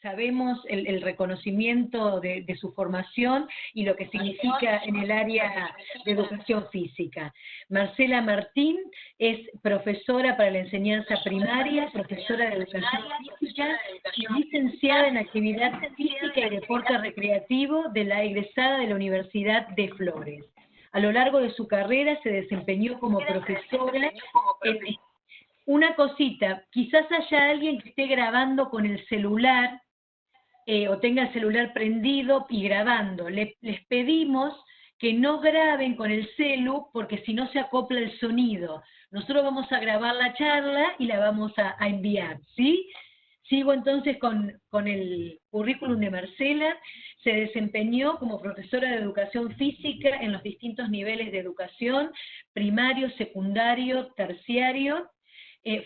sabemos el reconocimiento de su formación y lo que significa en el área de educación física. Marcela Martín es profesora para la enseñanza primaria, profesora de educación física y licenciada en actividad física y deporte recreativo de la egresada de la Universidad de Flores. A lo largo de su carrera se desempeñó como profesora en... Una cosita, quizás haya alguien que esté grabando con el celular o tenga el celular prendido y grabando. Les pedimos que no graben con el celu porque si no se acopla el sonido. Nosotros vamos a grabar la charla y la vamos a enviar, ¿sí? Sigo entonces con el currículum de Marcela. Se desempeñó como profesora de educación física en los distintos niveles de educación, primario, secundario, terciario.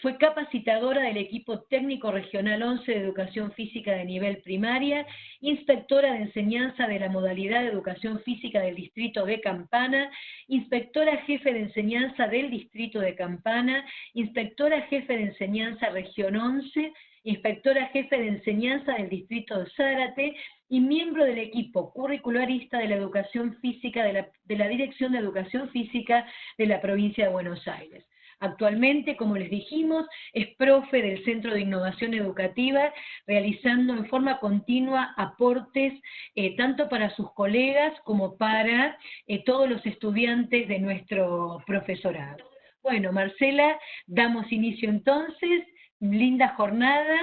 Fue capacitadora del equipo técnico regional 11 de educación física de nivel primaria, inspectora de enseñanza de la modalidad de educación física del distrito de Campana, inspectora jefe de enseñanza del distrito de Campana, inspectora jefe de enseñanza región 11, inspectora jefe de enseñanza del distrito de Zárate y miembro del equipo curricularista de la educación física de la Dirección de Educación Física de la provincia de Buenos Aires. Actualmente, como les dijimos, es profe del Centro de Innovación Educativa, realizando en forma continua aportes tanto para sus colegas como para todos los estudiantes de nuestro profesorado. Bueno, Marcela, damos inicio entonces. Linda jornada.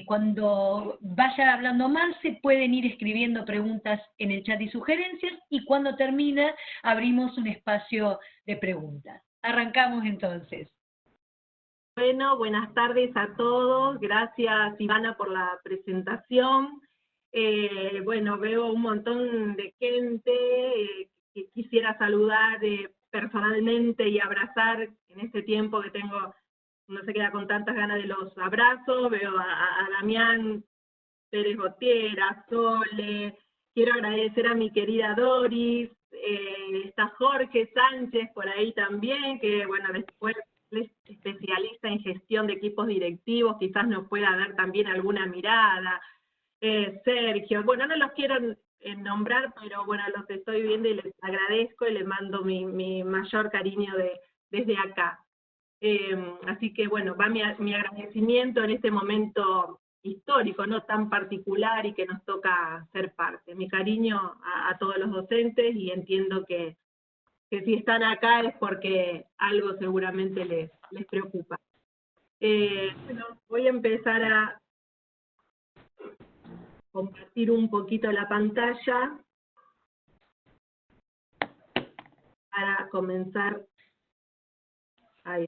Cuando vaya hablando Marce, pueden ir escribiendo preguntas en el chat y sugerencias, y cuando termina, abrimos un espacio de preguntas. Arrancamos entonces. Bueno, buenas tardes a todos. Gracias, Ivana, por la presentación. Bueno, veo un montón de gente que quisiera saludar personalmente y abrazar en este tiempo que tengo. No se queda con tantas ganas de los abrazos. Veo a Damián Pérez Gotiera, a Sole, quiero agradecer a mi querida Doris, está Jorge Sánchez por ahí también, que bueno, después es especialista en gestión de equipos directivos, quizás nos pueda dar también alguna mirada, Sergio, bueno, no los quiero nombrar, pero bueno, los estoy viendo y les agradezco y les mando mi mayor cariño desde acá. Así que bueno, va mi agradecimiento en este momento histórico, no tan particular y que nos toca ser parte. Mi cariño a todos los docentes, y entiendo que si están acá es porque algo seguramente les preocupa. Bueno, voy a empezar a compartir un poquito la pantalla para comenzar. Ahí.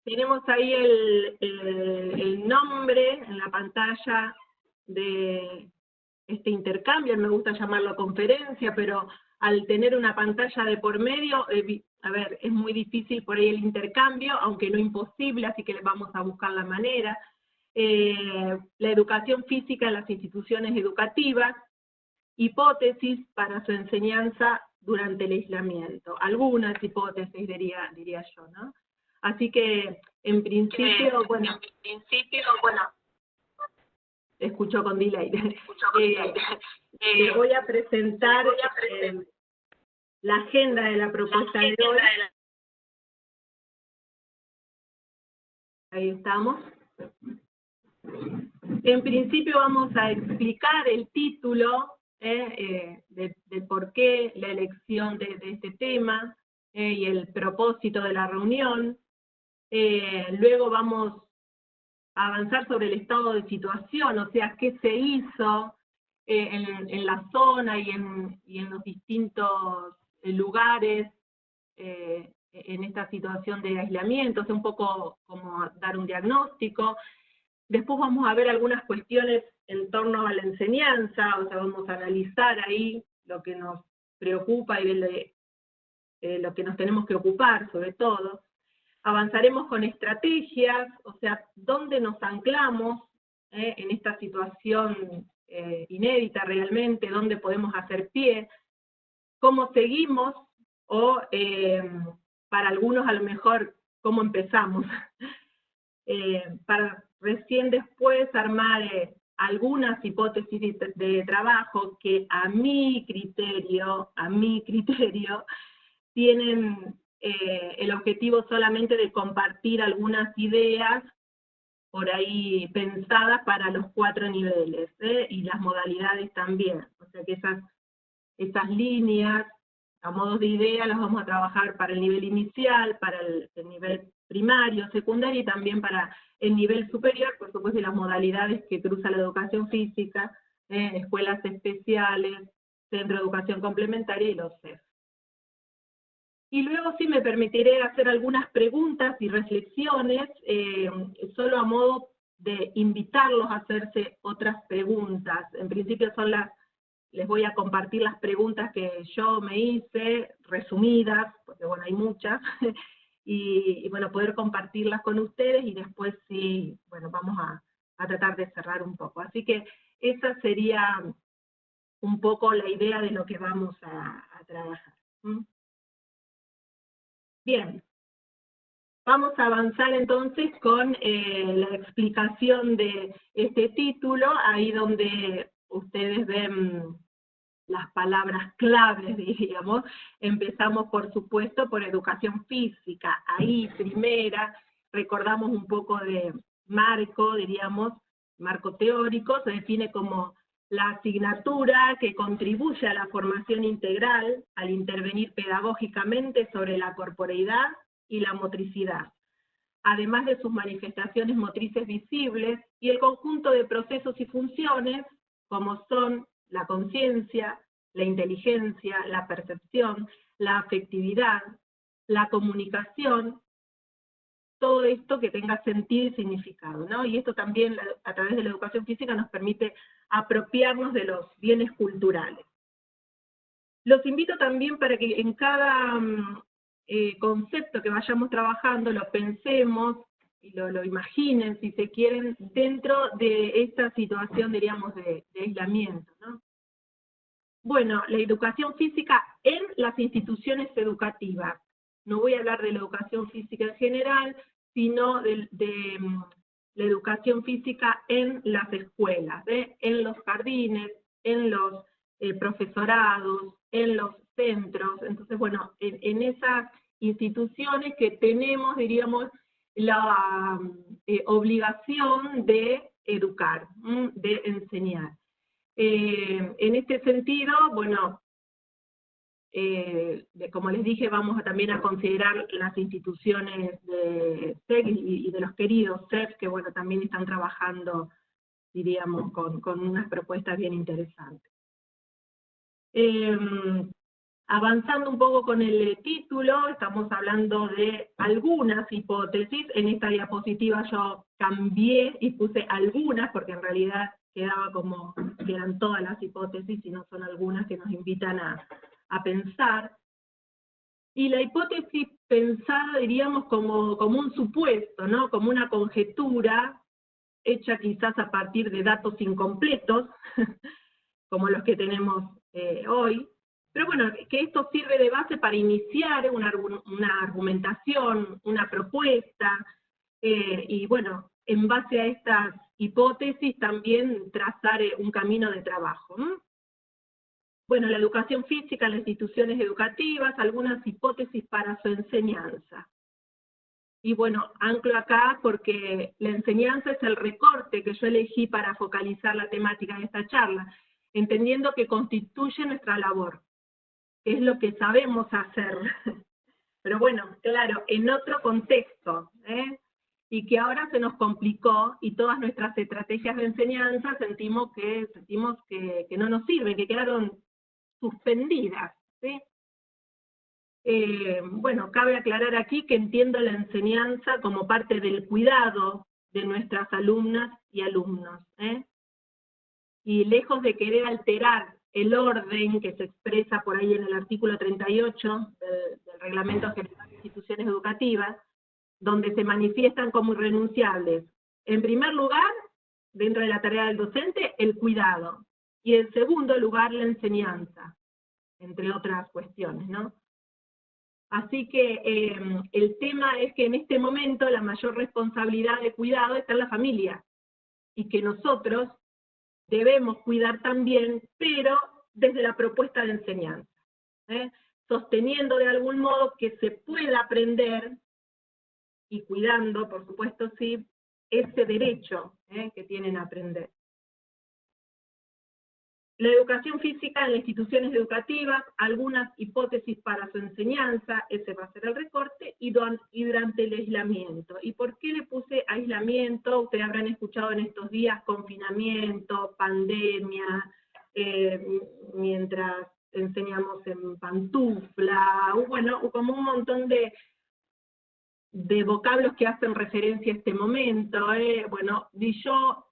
Tenemos ahí el nombre en la pantalla de este intercambio, me gusta llamarlo conferencia, pero al tener una pantalla de por medio, a ver, es muy difícil por ahí el intercambio, aunque no imposible, así que vamos a buscar la manera. La educación física en las instituciones educativas, hipótesis para su enseñanza durante el aislamiento. Algunas hipótesis diría yo, ¿no? Así que, en principio, bueno, escucho con delay. Voy a presentar la agenda de la propuesta de hoy. Ahí estamos. En principio vamos a explicar el título de por qué la elección de este tema y el propósito de la reunión. Luego vamos a avanzar sobre el estado de situación, o sea, qué se hizo en la zona y en los distintos lugares en esta situación de aislamiento, o sea, un poco como dar un diagnóstico. Después vamos a ver algunas cuestiones en torno a la enseñanza, o sea, vamos a analizar ahí lo que nos preocupa y lo que nos tenemos que ocupar, sobre todo. Avanzaremos con estrategias, o sea, dónde nos anclamos en esta situación inédita realmente, dónde podemos hacer pie, cómo seguimos, o para algunos a lo mejor, cómo empezamos. para recién después armar algunas hipótesis de trabajo que a mi criterio, tienen el objetivo solamente de compartir algunas ideas por ahí pensadas para los 4 niveles, y las modalidades también. O sea que esas líneas, a modo de idea, las vamos a trabajar para el nivel inicial, para el nivel primario, secundario, y también para el nivel superior, por supuesto, y las modalidades que cruza la educación física, escuelas especiales, centro de educación complementaria y los CEF. Y luego sí me permitiré hacer algunas preguntas y reflexiones, solo a modo de invitarlos a hacerse otras preguntas. En principio les voy a compartir las preguntas que yo me hice, resumidas, porque bueno, hay muchas, y bueno, poder compartirlas con ustedes, y después sí, bueno, vamos a tratar de cerrar un poco. Así que esa sería un poco la idea de lo que vamos a trabajar. Bien, vamos a avanzar entonces con la explicación de este título, ahí donde ustedes ven las palabras claves, diríamos. Empezamos, por supuesto, por educación física. Ahí, primera, recordamos un poco de marco, diríamos, marco teórico, se define como la asignatura que contribuye a la formación integral al intervenir pedagógicamente sobre la corporeidad y la motricidad, además de sus manifestaciones motrices visibles y el conjunto de procesos y funciones, como son la conciencia, la inteligencia, la percepción, la afectividad, la comunicación, todo esto que tenga sentido y significado, ¿no? Y esto también, a través de la educación física, nos permite apropiarnos de los bienes culturales. Los invito también para que en cada concepto que vayamos trabajando lo pensemos y lo imaginen, si se quieren, dentro de esta situación, diríamos, de aislamiento, ¿no? Bueno, la educación física en las instituciones educativas. No voy a hablar de la educación física en general, sino de la educación física en las escuelas, en los jardines, en los profesorados, en los centros. Entonces, bueno, en esas instituciones que tenemos, diríamos, la obligación de educar, de enseñar. En este sentido, bueno, como les dije, vamos también a considerar las instituciones de SEC y de los queridos CEF, que bueno, también están trabajando, diríamos, con unas propuestas bien interesantes. Avanzando un poco con el título, estamos hablando de algunas hipótesis. En esta diapositiva yo cambié y puse algunas, porque en realidad quedaba como que eran todas las hipótesis, y no son algunas que nos invitan a pensar. Y la hipótesis pensada, diríamos, como un supuesto, ¿no? Como una conjetura, hecha quizás a partir de datos incompletos, como los que tenemos hoy. Pero bueno, que esto sirve de base para iniciar una argumentación, una propuesta, y bueno, en base a estas hipótesis también trazar un camino de trabajo. Bueno, la educación física en las instituciones educativas, algunas hipótesis para su enseñanza. Y bueno, anclo acá porque la enseñanza es el recorte que yo elegí para focalizar la temática de esta charla, entendiendo que constituye nuestra labor, que es lo que sabemos hacer. Pero bueno, claro, en otro contexto, y que ahora se nos complicó, y todas nuestras estrategias de enseñanza sentimos que no nos sirven, que quedaron suspendidas, ¿sí? Bueno, cabe aclarar aquí que entiendo la enseñanza como parte del cuidado de nuestras alumnas y alumnos, y lejos de querer alterar el orden que se expresa por ahí en el artículo 38 del Reglamento General de Instituciones Educativas, donde se manifiestan como irrenunciables, en primer lugar, dentro de la tarea del docente, el cuidado, y en segundo lugar, la enseñanza, entre otras cuestiones, ¿no? Así que el tema es que en este momento la mayor responsabilidad de cuidado está en la familia, y que nosotros debemos cuidar también, pero desde la propuesta de enseñanza, sosteniendo de algún modo que se pueda aprender, y cuidando, por supuesto, sí, ese derecho que tienen a aprender. La educación física en las instituciones educativas, algunas hipótesis para su enseñanza, ese va a ser el recorte, y durante el aislamiento. ¿Y por qué le puse aislamiento? Ustedes habrán escuchado en estos días confinamiento, pandemia, mientras enseñamos en pantufla, bueno, como un montón de vocablos que hacen referencia a este momento. Bueno, y yo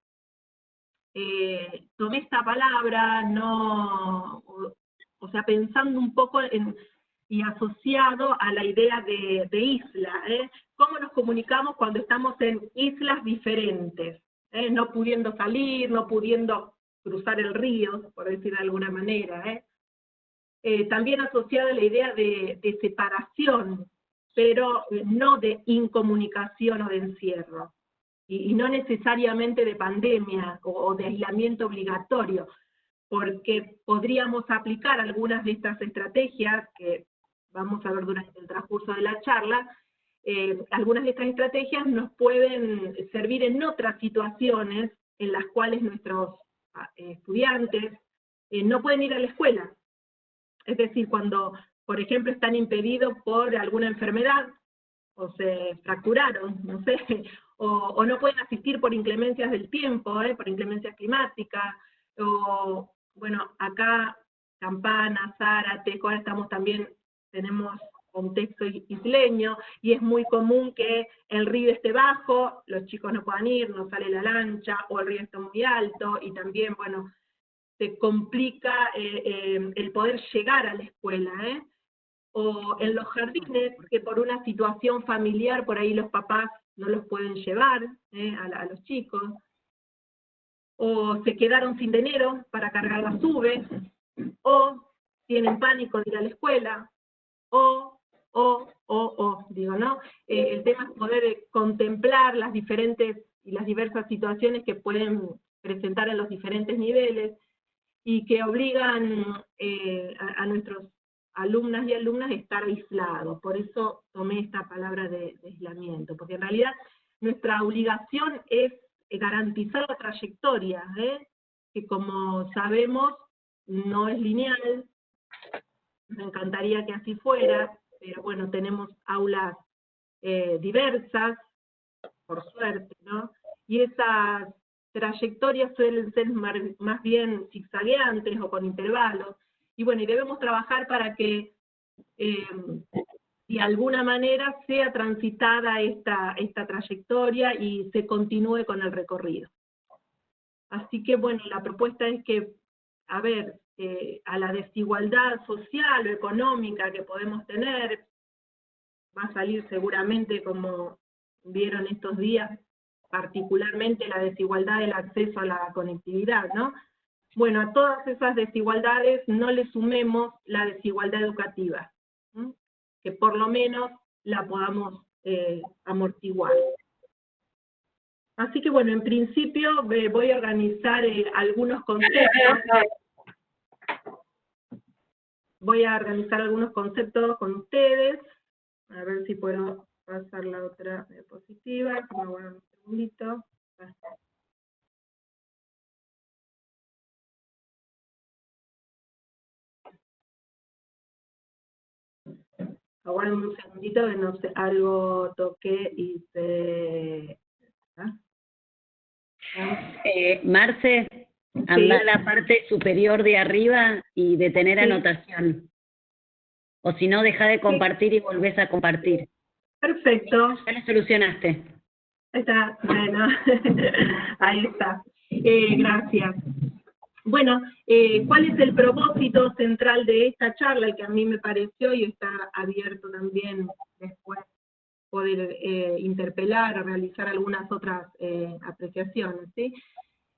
tomé esta palabra, o sea, pensando un poco y asociado a la idea de isla, cómo nos comunicamos cuando estamos en islas diferentes, no pudiendo salir, no pudiendo cruzar el río, por decir de alguna manera, también asociado a la idea de separación, pero no de incomunicación o de encierro. Y no necesariamente de pandemia o de aislamiento obligatorio, porque podríamos aplicar algunas de estas estrategias que vamos a ver durante el transcurso de la charla. Algunas de estas estrategias nos pueden servir en otras situaciones en las cuales nuestros estudiantes no pueden ir a la escuela. Es decir, cuando, por ejemplo, están impedidos por alguna enfermedad, o se fracturaron, no sé, o no pueden asistir por inclemencias del tiempo, por inclemencias climáticas, o, bueno, acá, Campana, Zárate, ahora estamos también, tenemos contexto isleño, y es muy común que el río esté bajo, los chicos no puedan ir, no sale la lancha, o el río está muy alto, y también, bueno, se complica el poder llegar a la escuela, o en los jardines, que por una situación familiar, por ahí los papás no los pueden llevar a los chicos, o se quedaron sin dinero para cargar las UVs, o tienen pánico de ir a la escuela, digo, ¿no? El tema es poder contemplar las diferentes y las diversas situaciones que pueden presentar en los diferentes niveles, y que obligan a nuestros alumnas y alumnas a estar aislados. Por eso tomé esta palabra de aislamiento, porque en realidad nuestra obligación es garantizar la trayectoria, que como sabemos no es lineal. Me encantaría que así fuera, pero bueno, tenemos aulas diversas, por suerte, ¿no? Y esas trayectorias suelen ser más bien zigzagueantes o con intervalos, y bueno, y debemos trabajar para que de alguna manera sea transitada esta trayectoria y se continúe con el recorrido. Así que bueno, la propuesta es que, a ver, a la desigualdad social o económica que podemos tener, va a salir seguramente, como vieron estos días, particularmente la desigualdad del acceso a la conectividad, ¿no? Bueno, a todas esas desigualdades no le sumemos la desigualdad educativa, ¿sí? Que por lo menos la podamos amortiguar. Así que bueno, en principio voy a organizar algunos conceptos. Voy a organizar algunos conceptos con ustedes. A ver si puedo pasar la otra diapositiva. Me voy a dar un segundito. Aguarden un segundito que no sé, algo toqué y se... Marce, anda Sí. a la parte superior de arriba y detener Sí. anotación. O si no, deja de compartir y volvés a compartir. Perfecto. Ya lo solucionaste. Está, bueno, ahí está. Gracias. Bueno, ¿cuál es el propósito central de esta charla? El que a mí me pareció, y está abierto también después poder interpelar o realizar algunas otras apreciaciones, ¿sí?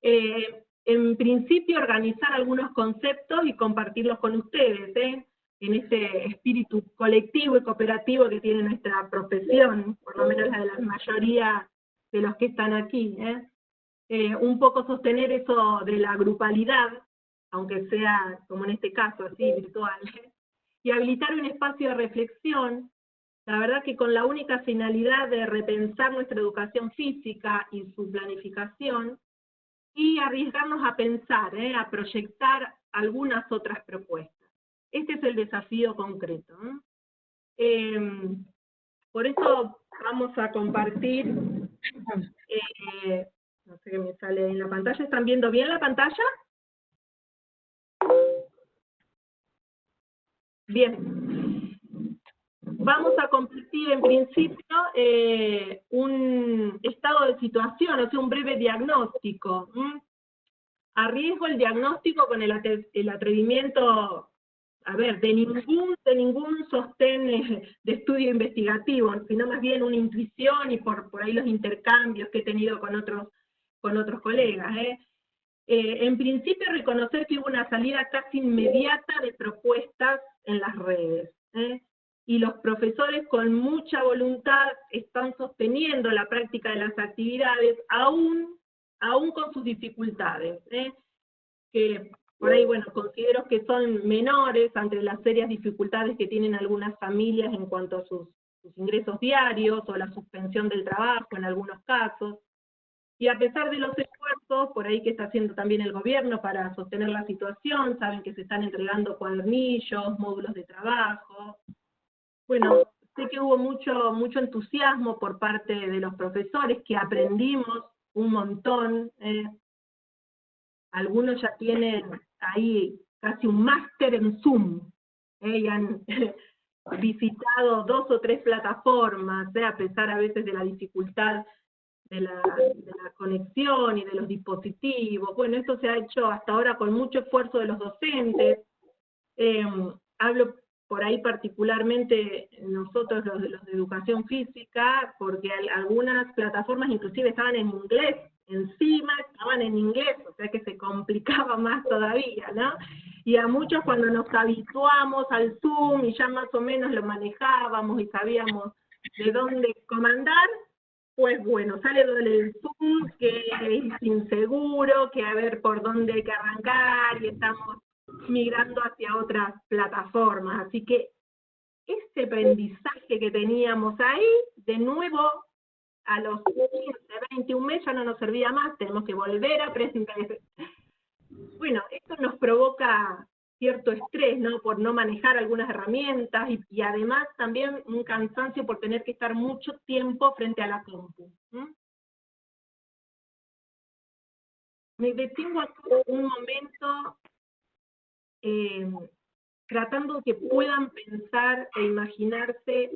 En principio, organizar algunos conceptos y compartirlos con ustedes, en este espíritu colectivo y cooperativo que tiene nuestra profesión, por lo menos la de la mayoría de los que están aquí, un poco sostener eso de la grupalidad, aunque sea, como en este caso, así, virtual, y habilitar un espacio de reflexión, la verdad que con la única finalidad de repensar nuestra educación física y su planificación, y arriesgarnos a pensar, a proyectar algunas otras propuestas. Este es el desafío concreto. Por eso vamos a compartir, no sé qué me sale en la pantalla, ¿están viendo bien la pantalla? Bien. Vamos a compartir en principio un estado de situación, o sea, un breve diagnóstico. Arriesgo el diagnóstico con el atrevimiento, a ver, de ningún sostén de estudio investigativo, sino más bien una intuición y por ahí los intercambios que he tenido con otros colegas. En principio reconocer que hubo una salida casi inmediata de propuestas en las redes, y los profesores con mucha voluntad están sosteniendo la práctica de las actividades, aún con sus dificultades, que por ahí, bueno, considero que son menores ante las serias dificultades que tienen algunas familias en cuanto a sus ingresos diarios, o la suspensión del trabajo en algunos casos. Y a pesar de los esfuerzos, por ahí que está haciendo también el gobierno para sostener la situación, saben que se están entregando cuadernillos, módulos de trabajo. Bueno, sé que hubo mucho entusiasmo por parte de los profesores, que aprendimos un montón. Algunos ya tienen ahí casi un máster en Zoom, y han visitado 2 o 3 plataformas, a pesar a veces de la dificultad de la conexión y de los dispositivos. Bueno, esto se ha hecho hasta ahora con mucho esfuerzo de los docentes. Hablo por ahí particularmente nosotros los de educación física, porque algunas plataformas inclusive estaban en inglés, encima estaban en inglés, o sea que se complicaba más todavía, ¿no? Y a muchos cuando nos habituamos al Zoom y ya más o menos lo manejábamos y sabíamos de dónde comandar, pues bueno, sale el Zoom, que es inseguro, que a ver por dónde hay que arrancar, y estamos migrando hacia otras plataformas. Así que este aprendizaje que teníamos ahí, de nuevo, a los 15, 21 meses ya no nos servía más, tenemos que volver a aprender. Bueno, esto nos provoca cierto estrés, ¿no? Por no manejar algunas herramientas, y además también un cansancio por tener que estar mucho tiempo frente a la compu. Me detengo aquí un momento tratando que puedan pensar e imaginarse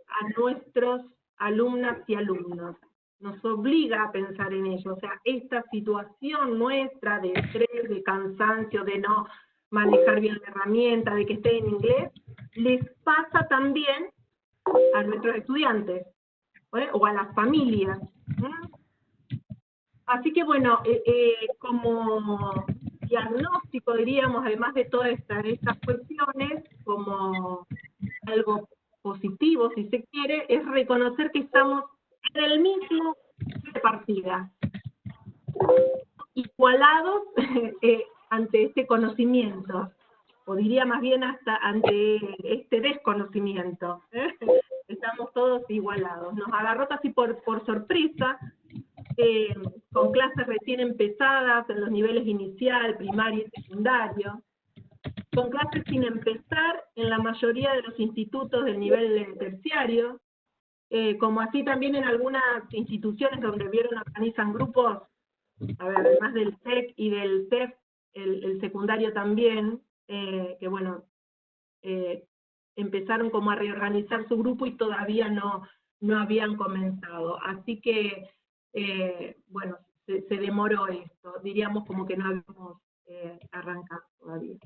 a nuestros alumnas y alumnos. Nos obliga a pensar en ello, o sea, esta situación nuestra de estrés, de cansancio, de no manejar bien la herramienta, de que esté en inglés, les pasa también a nuestros estudiantes, o a las familias. Así que bueno, como diagnóstico, diríamos, además de todas estas cuestiones, como algo positivo, si se quiere, es reconocer que estamos en el mismo de partida, igualados ante este conocimiento, o diría más bien hasta ante este desconocimiento. Estamos todos igualados. Nos agarró casi por sorpresa, con clases recién empezadas en los niveles inicial, primario y secundario, con clases sin empezar en la mayoría de los institutos del nivel terciario, como así también en algunas instituciones donde vieron organizan grupos, a ver, además del TEC y del CEF, el secundario también, que bueno, empezaron como a reorganizar su grupo y todavía no habían comenzado. Así que, bueno, se demoró esto, diríamos como que no habíamos arrancado todavía.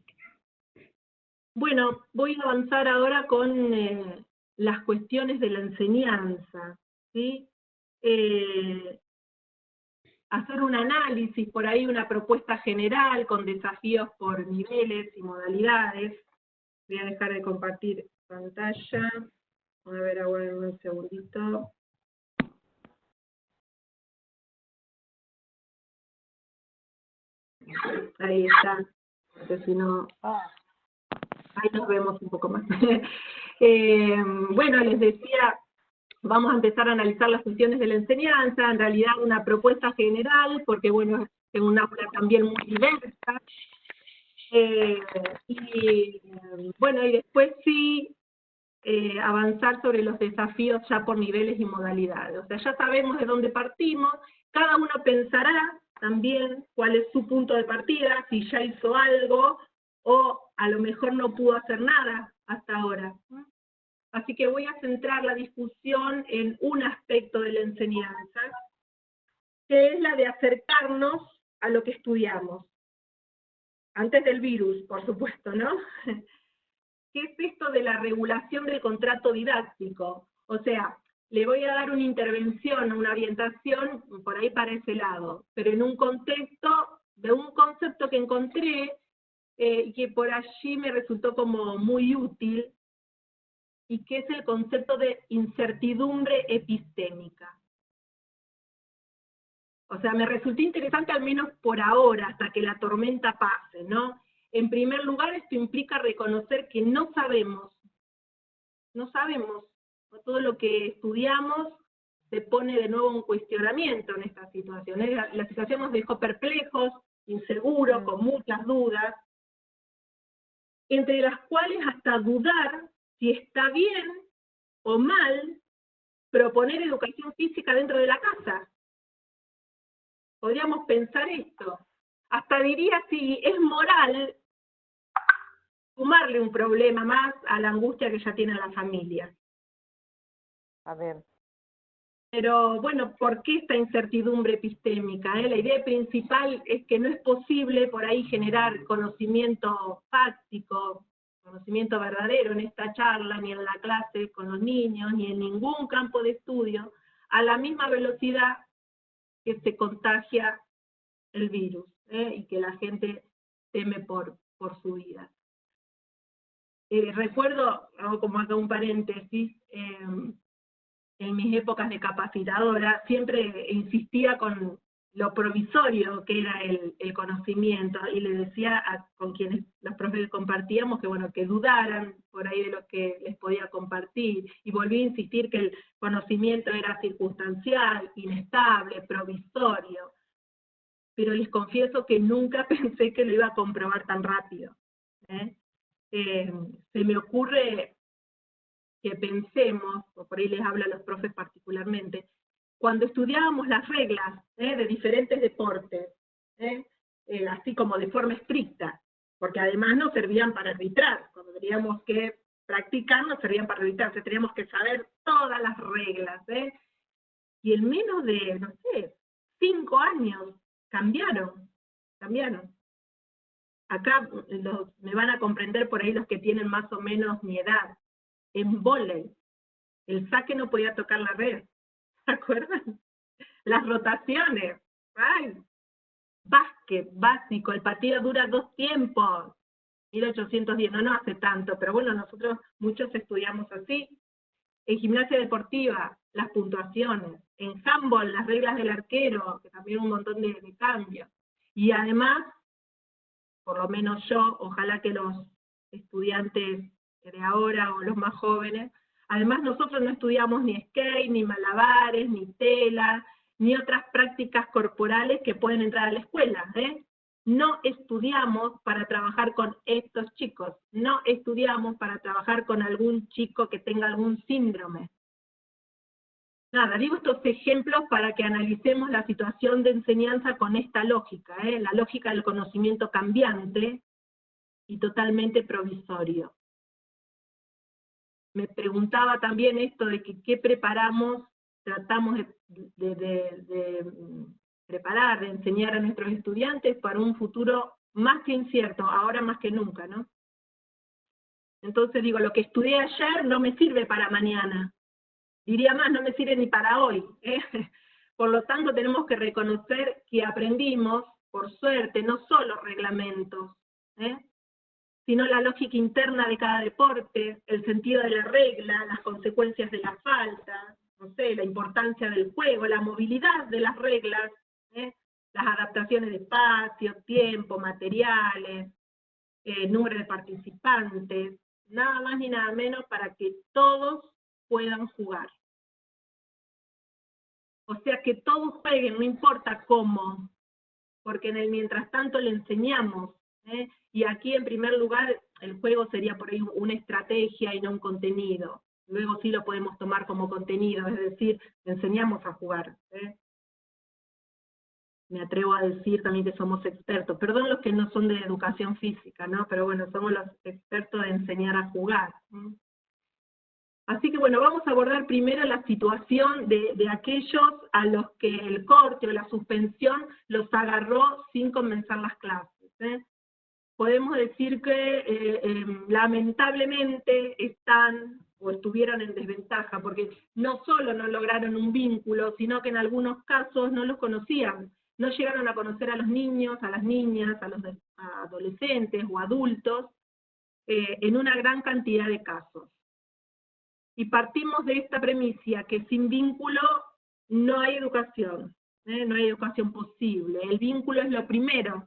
Bueno, voy a avanzar ahora con las cuestiones de la enseñanza, ¿sí? Hacer un análisis, por ahí una propuesta general con desafíos por niveles y modalidades, Voy a dejar de compartir pantalla. A ver, ahora un segundito. Ahí está, porque si no, ahí nos vemos un poco más. Bueno, les decía, vamos a empezar a analizar las funciones de la enseñanza, en realidad una propuesta general, porque bueno, es un aula también muy diversa. Bueno, y después sí, avanzar sobre los desafíos ya por niveles y modalidades. O sea, ya sabemos de dónde partimos, cada uno pensará también cuál es su punto de partida, si ya hizo algo, o a lo mejor no pudo hacer nada hasta ahora. Así que voy a centrar la discusión en un aspecto de la enseñanza, que es la de acercarnos a lo que estudiamos. Antes del virus, por supuesto, ¿no? ¿Qué es esto de la regulación del contrato didáctico? O sea, le voy a dar una intervención, una orientación por ahí para ese lado, pero en un contexto de un concepto que encontré y que por allí me resultó como muy útil, y que es el concepto de incertidumbre epistémica. O sea, me resultó interesante al menos por ahora, hasta que la tormenta pase, ¿no? En primer lugar, esto implica reconocer que no sabemos, ¿no? Todo lo que estudiamos se pone de nuevo en cuestionamiento en esta situación. La situación nos dejó perplejos, inseguros, con muchas dudas, entre las cuales hasta dudar si está bien o mal proponer educación física dentro de la casa. Podríamos pensar esto. Hasta diría si es moral sumarle un problema más a la angustia que ya tiene la familia. A ver. Pero bueno, ¿por qué esta incertidumbre epistémica? La idea principal es que no es posible por ahí generar conocimiento fáctico, conocimiento verdadero en esta charla, ni en la clase con los niños, ni en ningún campo de estudio, a la misma velocidad que se contagia el virus, y que la gente teme por su vida. Recuerdo, hago como acá un paréntesis, en mis épocas de capacitadora, siempre insistía con lo provisorio que era el conocimiento, y le decía con quienes los profes compartíamos que bueno, que dudaran por ahí de lo que les podía compartir, y volví a insistir que el conocimiento era circunstancial, inestable, provisorio, pero les confieso que nunca pensé que lo iba a comprobar tan rápido. Se me ocurre que pensemos, o por ahí les hablo a los profes particularmente, cuando estudiábamos las reglas de diferentes deportes, así como de forma estricta, porque además nos servían para arbitrar, cuando teníamos que practicar nos servían para arbitrar, entonces teníamos que saber todas las reglas, y en menos de, no sé, 5 años, cambiaron. Acá me van a comprender por ahí los que tienen más o menos mi edad. En vóley, el saque no podía tocar la red, ¿se acuerdan? Las rotaciones, ¡ay! Básquet, básico, el partido dura 2 tiempos, 1810, no hace tanto, pero bueno, nosotros muchos estudiamos así. En gimnasia deportiva, las puntuaciones. En handball, las reglas del arquero, que también un montón de cambios. Y además, por lo menos yo, ojalá que los estudiantes de ahora o los más jóvenes, además nosotros no estudiamos ni skate, ni malabares, ni tela, ni otras prácticas corporales que pueden entrar a la escuela, No estudiamos para trabajar con estos chicos, no estudiamos para trabajar con algún chico que tenga algún síndrome. Nada, digo estos ejemplos para que analicemos la situación de enseñanza con esta lógica, la lógica del conocimiento cambiante y totalmente provisorio. Me preguntaba también esto de que qué preparamos, tratamos de preparar, de enseñar a nuestros estudiantes para un futuro más que incierto, ahora más que nunca, ¿no? Entonces digo, lo que estudié ayer no me sirve para mañana. Diría más, no me sirve ni para hoy. Por lo tanto, tenemos que reconocer que aprendimos, por suerte, no solo reglamentos, sino la lógica interna de cada deporte, el sentido de la regla, las consecuencias de la falta, no sé, la importancia del juego, la movilidad de las reglas, las adaptaciones de espacio, tiempo, materiales, número de participantes, nada más ni nada menos para que todos puedan jugar. O sea, que todos jueguen, no importa cómo, porque en el mientras tanto le enseñamos, y aquí en primer lugar el juego sería por ahí una estrategia y no un contenido. Luego sí lo podemos tomar como contenido, es decir, enseñamos a jugar. Me atrevo a decir también que somos expertos, perdón los que no son de educación física, ¿no? Pero bueno, somos los expertos de enseñar a jugar. Así que bueno, vamos a abordar primero la situación de aquellos a los que el corte o la suspensión los agarró sin comenzar las clases. Podemos decir que lamentablemente están o estuvieron en desventaja, porque no solo no lograron un vínculo, sino que en algunos casos no los conocían, no llegaron a conocer a los niños, a las niñas, a los adolescentes o adultos, en una gran cantidad de casos. Y partimos de esta premisa que sin vínculo no hay educación, no hay educación posible. El vínculo es lo primero.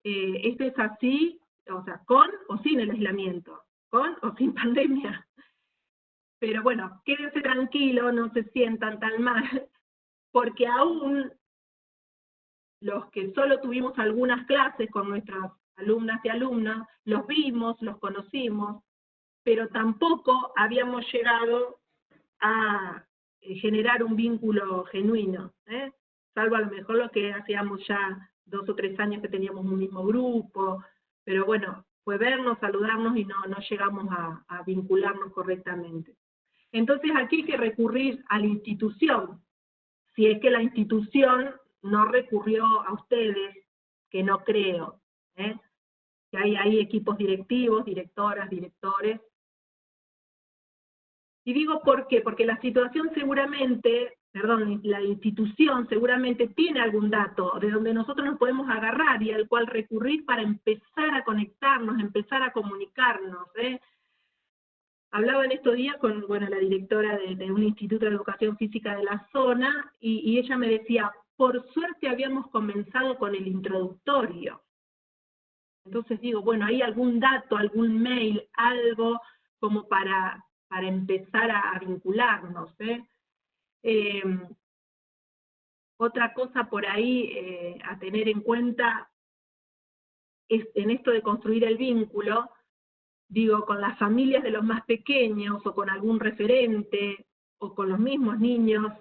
Esto es así, o sea, con o sin el aislamiento, con o sin pandemia. Pero bueno, quédense tranquilos, no se sientan tan mal, porque aún los que solo tuvimos algunas clases con nuestras alumnas y alumnos, los vimos, los conocimos, pero tampoco habíamos llegado a generar un vínculo genuino, salvo a lo mejor lo que hacíamos ya 2 o 3 años que teníamos un mismo grupo, pero bueno, fue vernos, saludarnos y no llegamos a vincularnos correctamente. Entonces aquí hay que recurrir a la institución, si es que la institución no recurrió a ustedes, que no creo, que hay equipos directivos, directoras, directores. Y digo ¿por qué? Porque la situación seguramente, perdón, la institución seguramente tiene algún dato de donde nosotros nos podemos agarrar y al cual recurrir para empezar a conectarnos, empezar a comunicarnos. Hablaba en estos días con la directora de un instituto de educación física de la zona, y ella me decía, por suerte habíamos comenzado con el introductorio. Entonces digo, bueno, ¿hay algún dato, algún mail, algo como para empezar a vincularnos? Otra cosa por ahí a tener en cuenta es en esto de construir el vínculo, digo, con las familias de los más pequeños, o con algún referente, o con los mismos niños,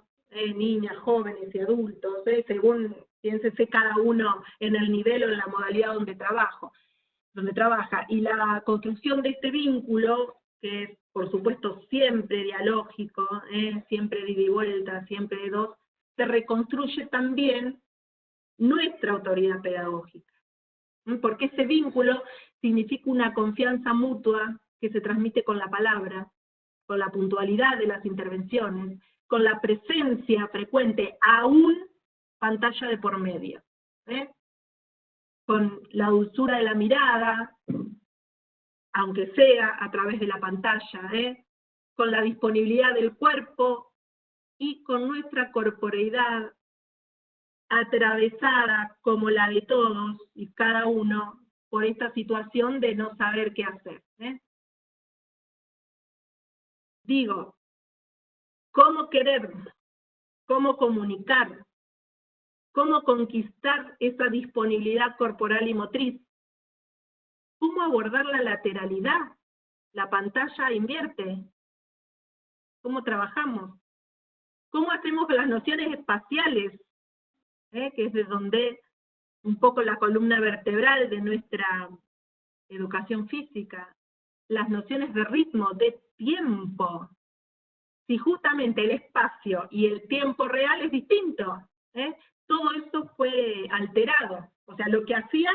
niñas, jóvenes y adultos, según, piénsese cada uno en el nivel o en la modalidad donde trabaja. Y la construcción de este vínculo, que es, por supuesto, siempre dialógico, siempre de ida y vuelta, siempre de dos, se reconstruye también nuestra autoridad pedagógica. Porque ese vínculo significa una confianza mutua que se transmite con la palabra, con la puntualidad de las intervenciones, con la presencia frecuente, aún pantalla de por medio, con la dulzura de la mirada, aunque sea a través de la pantalla, con la disponibilidad del cuerpo y con nuestra corporeidad atravesada como la de todos y cada uno por esta situación de no saber qué hacer. Digo, ¿cómo querer? ¿Cómo comunicar? ¿Cómo conquistar esa disponibilidad corporal y motriz? ¿Cómo abordar la lateralidad? La pantalla invierte. ¿Cómo trabajamos? ¿Cómo hacemos las nociones espaciales? Que es de donde un poco la columna vertebral de nuestra educación física. Las nociones de ritmo, de tiempo. Si justamente el espacio y el tiempo real es distinto, todo esto fue alterado. O sea, lo que hacía,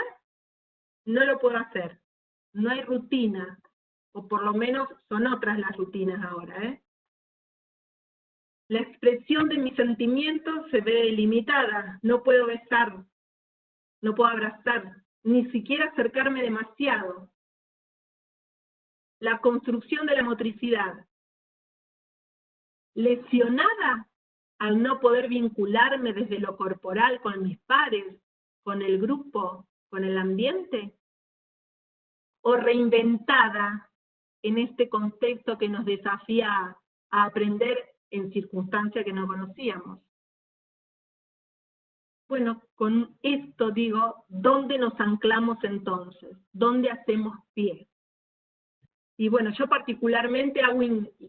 no lo puedo hacer. No hay rutina, o por lo menos son otras las rutinas ahora. La expresión de mis sentimientos se ve limitada. No puedo besar, no puedo abrazar, ni siquiera acercarme demasiado. La construcción de la motricidad, lesionada al no poder vincularme desde lo corporal con mis pares, con el grupo, con el ambiente, o reinventada en este contexto que nos desafía a aprender en circunstancias que no conocíamos. Bueno, con esto digo, ¿dónde nos anclamos entonces? ¿Dónde hacemos pie? Y bueno, yo particularmente hago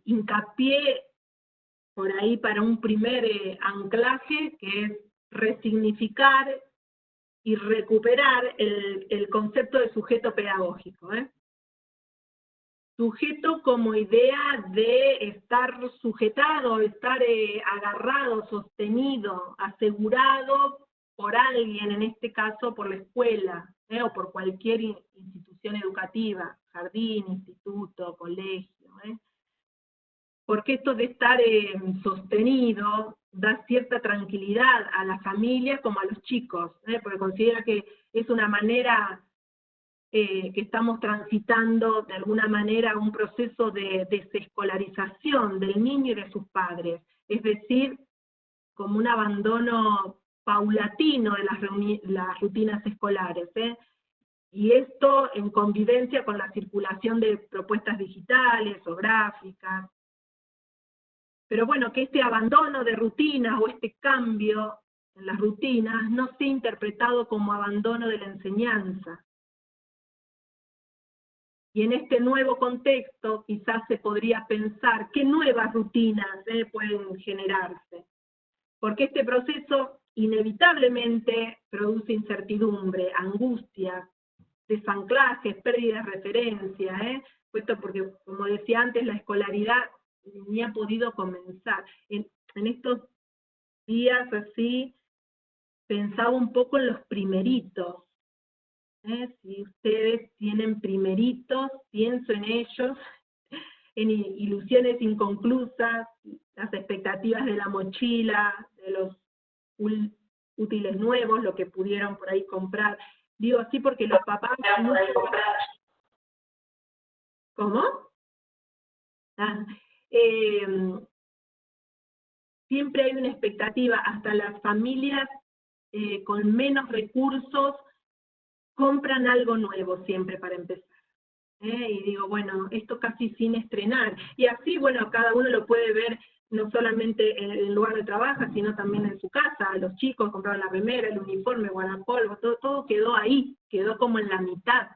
hincapié por ahí para un primer anclaje, que es resignificar y recuperar el concepto de sujeto pedagógico. Sujeto como idea de estar sujetado, estar agarrado, sostenido, asegurado por alguien, en este caso por la escuela, o por cualquier institución educativa, jardín, instituto, colegio. Porque esto de estar sostenido da cierta tranquilidad a la familia como a los chicos, porque considera que es una manera que estamos transitando de alguna manera un proceso de desescolarización del niño y de sus padres, es decir, como un abandono paulatino de las rutinas escolares, y esto en convivencia con la circulación de propuestas digitales o gráficas. Pero bueno, que este abandono de rutinas o este cambio en las rutinas no sea interpretado como abandono de la enseñanza. Y en este nuevo contexto quizás se podría pensar qué nuevas rutinas pueden generarse. Porque este proceso inevitablemente produce incertidumbre, angustia, desanclajes, pérdida de referencia, puesto porque, como decía antes, la escolaridad ni ha podido comenzar. En estos días así, pensaba un poco en los primeritos. Si ustedes tienen primeritos, pienso en ellos, en ilusiones inconclusas, las expectativas de la mochila, de los útiles nuevos, lo que pudieron por ahí comprar. Digo así porque los papás... ¿Cómo? Siempre hay una expectativa, hasta las familias con menos recursos compran algo nuevo siempre para empezar. Y digo, bueno, esto casi sin estrenar. Y así, bueno, cada uno lo puede ver no solamente en el lugar de trabajo, sino también en su casa. Los chicos compraron la remera, el uniforme, guardapolvo, todo quedó ahí, quedó como en la mitad.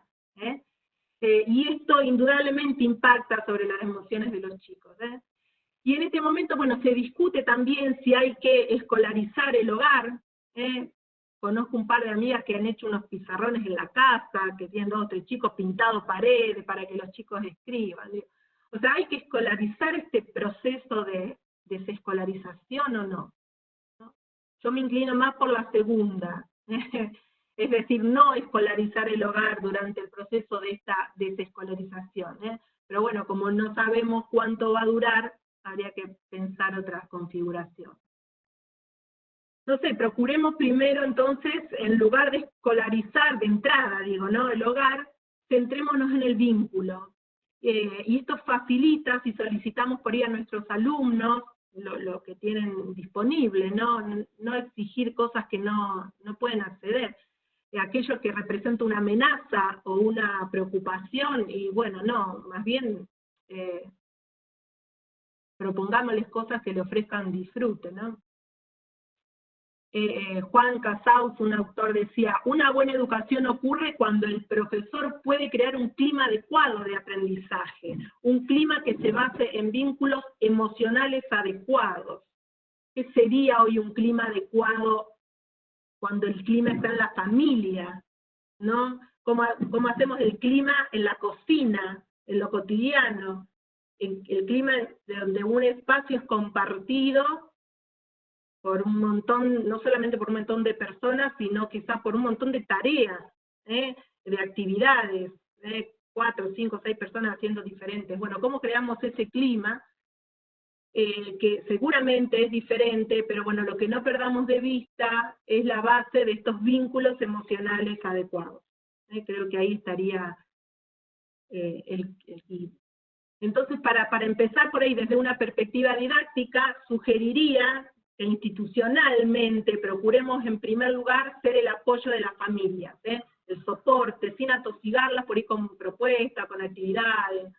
Y esto indudablemente impacta sobre las emociones de los chicos. Y en este momento, bueno, se discute también si hay que escolarizar el hogar. Conozco un par de amigas que han hecho unos pizarrones en la casa, que tienen 2 o 3 chicos pintados paredes para que los chicos escriban. O sea, ¿hay que escolarizar este proceso de desescolarización o no? Yo me inclino más por la segunda. Es decir, no escolarizar el hogar durante el proceso de esta desescolarización. Pero bueno, como no sabemos cuánto va a durar, habría que pensar otra configuración. No sé, procuremos primero entonces, en lugar de escolarizar de entrada, digo, ¿no?, el hogar, centrémonos en el vínculo. Y esto facilita, si solicitamos por ahí a nuestros alumnos, lo que tienen disponible, no exigir cosas que no pueden acceder. Aquello que representa una amenaza o una preocupación, y bueno, no, más bien propongámosles cosas que le ofrezcan disfrute, ¿no? Juan Casaus, un autor, decía, una buena educación ocurre cuando el profesor puede crear un clima adecuado de aprendizaje, un clima que se base en vínculos emocionales adecuados. ¿Qué sería hoy un clima adecuado cuando el clima está en la familia? ¿No? ¿Cómo hacemos el clima en la cocina, en lo cotidiano? El clima de donde un espacio es compartido por un montón, no solamente por un montón de personas, sino quizás por un montón de tareas, de actividades, 4, 5, 6 personas haciendo diferentes. Bueno, ¿cómo creamos ese clima? Que seguramente es diferente, pero bueno, lo que no perdamos de vista es la base de estos vínculos emocionales adecuados. Creo que ahí estaría Entonces, para empezar por ahí, desde una perspectiva didáctica, sugeriría que institucionalmente procuremos en primer lugar ser el apoyo de las familias, el soporte, sin atosigarlas por ahí con propuestas, con actividades,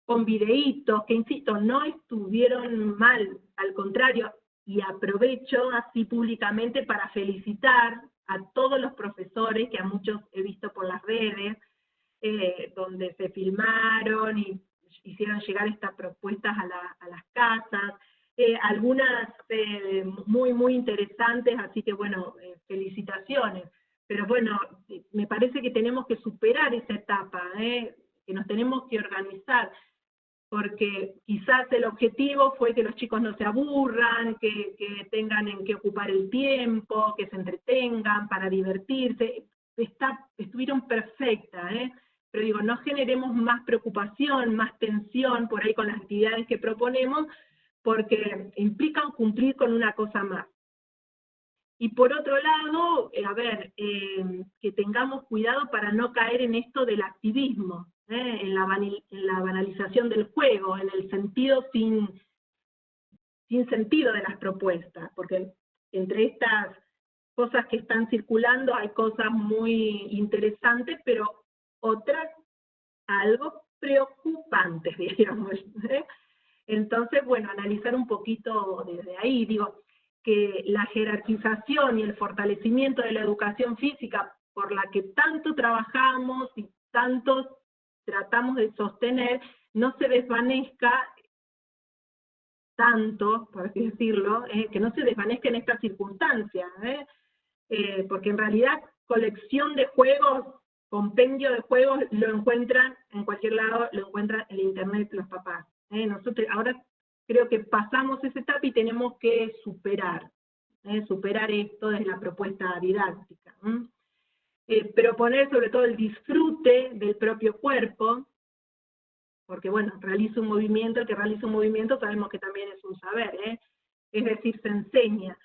con videitos, que insisto, no estuvieron mal, al contrario, y aprovecho así públicamente para felicitar a todos los profesores, que a muchos he visto por las redes, donde se filmaron y hicieron llegar estas propuestas a las casas, algunas muy, muy interesantes, así que bueno, felicitaciones. Pero bueno, me parece que tenemos que superar esa etapa, que nos tenemos que organizar, porque quizás el objetivo fue que los chicos no se aburran, que tengan en qué ocupar el tiempo, que se entretengan para divertirse. Estuvieron perfectas, pero digo, no generemos más preocupación, más tensión por ahí con las actividades que proponemos, porque implican cumplir con una cosa más. Y por otro lado, que tengamos cuidado para no caer en esto del activismo, en la banalización del juego, en el sentido sin sentido de las propuestas, porque entre estas cosas que están circulando hay cosas muy interesantes, pero otras algo preocupantes, diríamos. Entonces, bueno, analizar un poquito desde ahí, digo, que la jerarquización y el fortalecimiento de la educación física, por la que tanto trabajamos y tanto tratamos de sostener, no se desvanezca tanto, por así decirlo, que no se desvanezca en estas circunstancias, porque en realidad colección de juegos, compendio de juegos, lo encuentran en cualquier lado, lo encuentran en internet los papás. Nosotros ahora creo que pasamos esa etapa y tenemos que superar esto desde la propuesta didáctica. Proponer sobre todo el disfrute del propio cuerpo, porque bueno, realiza un movimiento, el que realiza un movimiento sabemos que también es un saber, es decir, se enseña.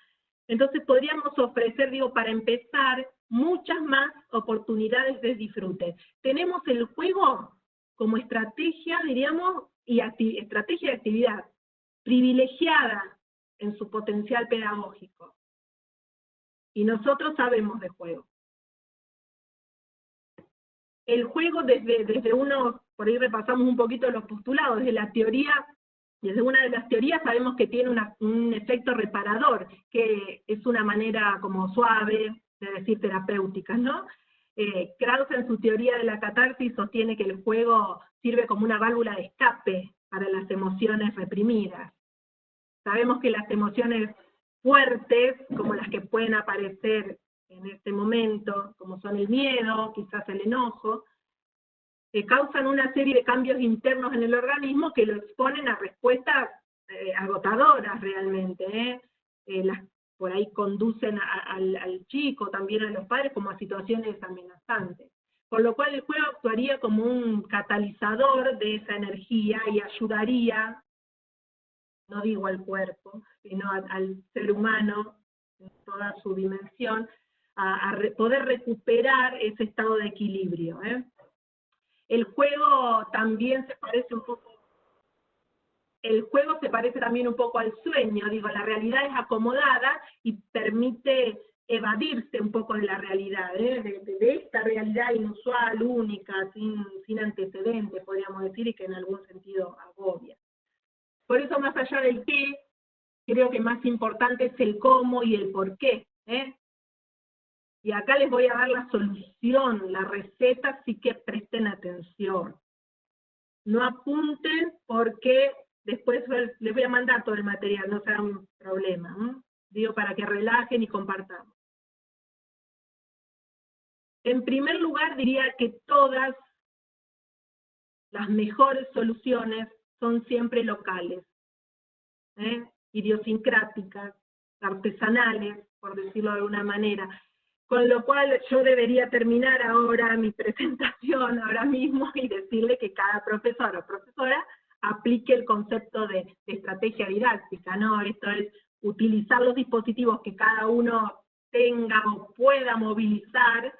Entonces podríamos ofrecer, digo, para empezar, muchas más oportunidades de disfrute. Tenemos el juego como estrategia, diríamos, y estrategia de actividad, privilegiada en su potencial pedagógico. Y nosotros sabemos de juego. El juego desde uno, por ahí repasamos un poquito los postulados, desde la teoría, desde una de las teorías sabemos que tiene un efecto reparador, que es una manera como suave de decir terapéutica, ¿no? Krauss en su teoría de la catarsis sostiene que el juego sirve como una válvula de escape para las emociones reprimidas. Sabemos que las emociones fuertes, como las que pueden aparecer en este momento, como son el miedo, quizás el enojo, causan una serie de cambios internos en el organismo que lo exponen a respuestas agotadoras realmente, por ahí conducen al chico, también a los padres, como a situaciones amenazantes. Con lo cual el juego actuaría como un catalizador de esa energía y ayudaría, no digo al cuerpo, sino al ser humano, en toda su dimensión, a poder recuperar ese estado de equilibrio. El juego también se parece un poco, también un poco al sueño, digo, la realidad es acomodada y permite evadirse un poco de la realidad, de esta realidad inusual, única, sin antecedentes, podríamos decir, y que en algún sentido agobia. Por eso, más allá del qué, creo que más importante es el cómo y el por qué. Y acá les voy a dar la solución, la receta, así que presten atención. No apunten porque después les voy a mandar todo el material, no será un problema. Digo, para que relajen y compartamos. En primer lugar, diría que todas las mejores soluciones son siempre locales, idiosincráticas, artesanales, por decirlo de alguna manera. Con lo cual yo debería terminar ahora mi presentación, ahora mismo, y decirle que cada profesor o profesora aplique el concepto de estrategia didáctica, ¿no? Esto es utilizar los dispositivos que cada uno tenga o pueda movilizar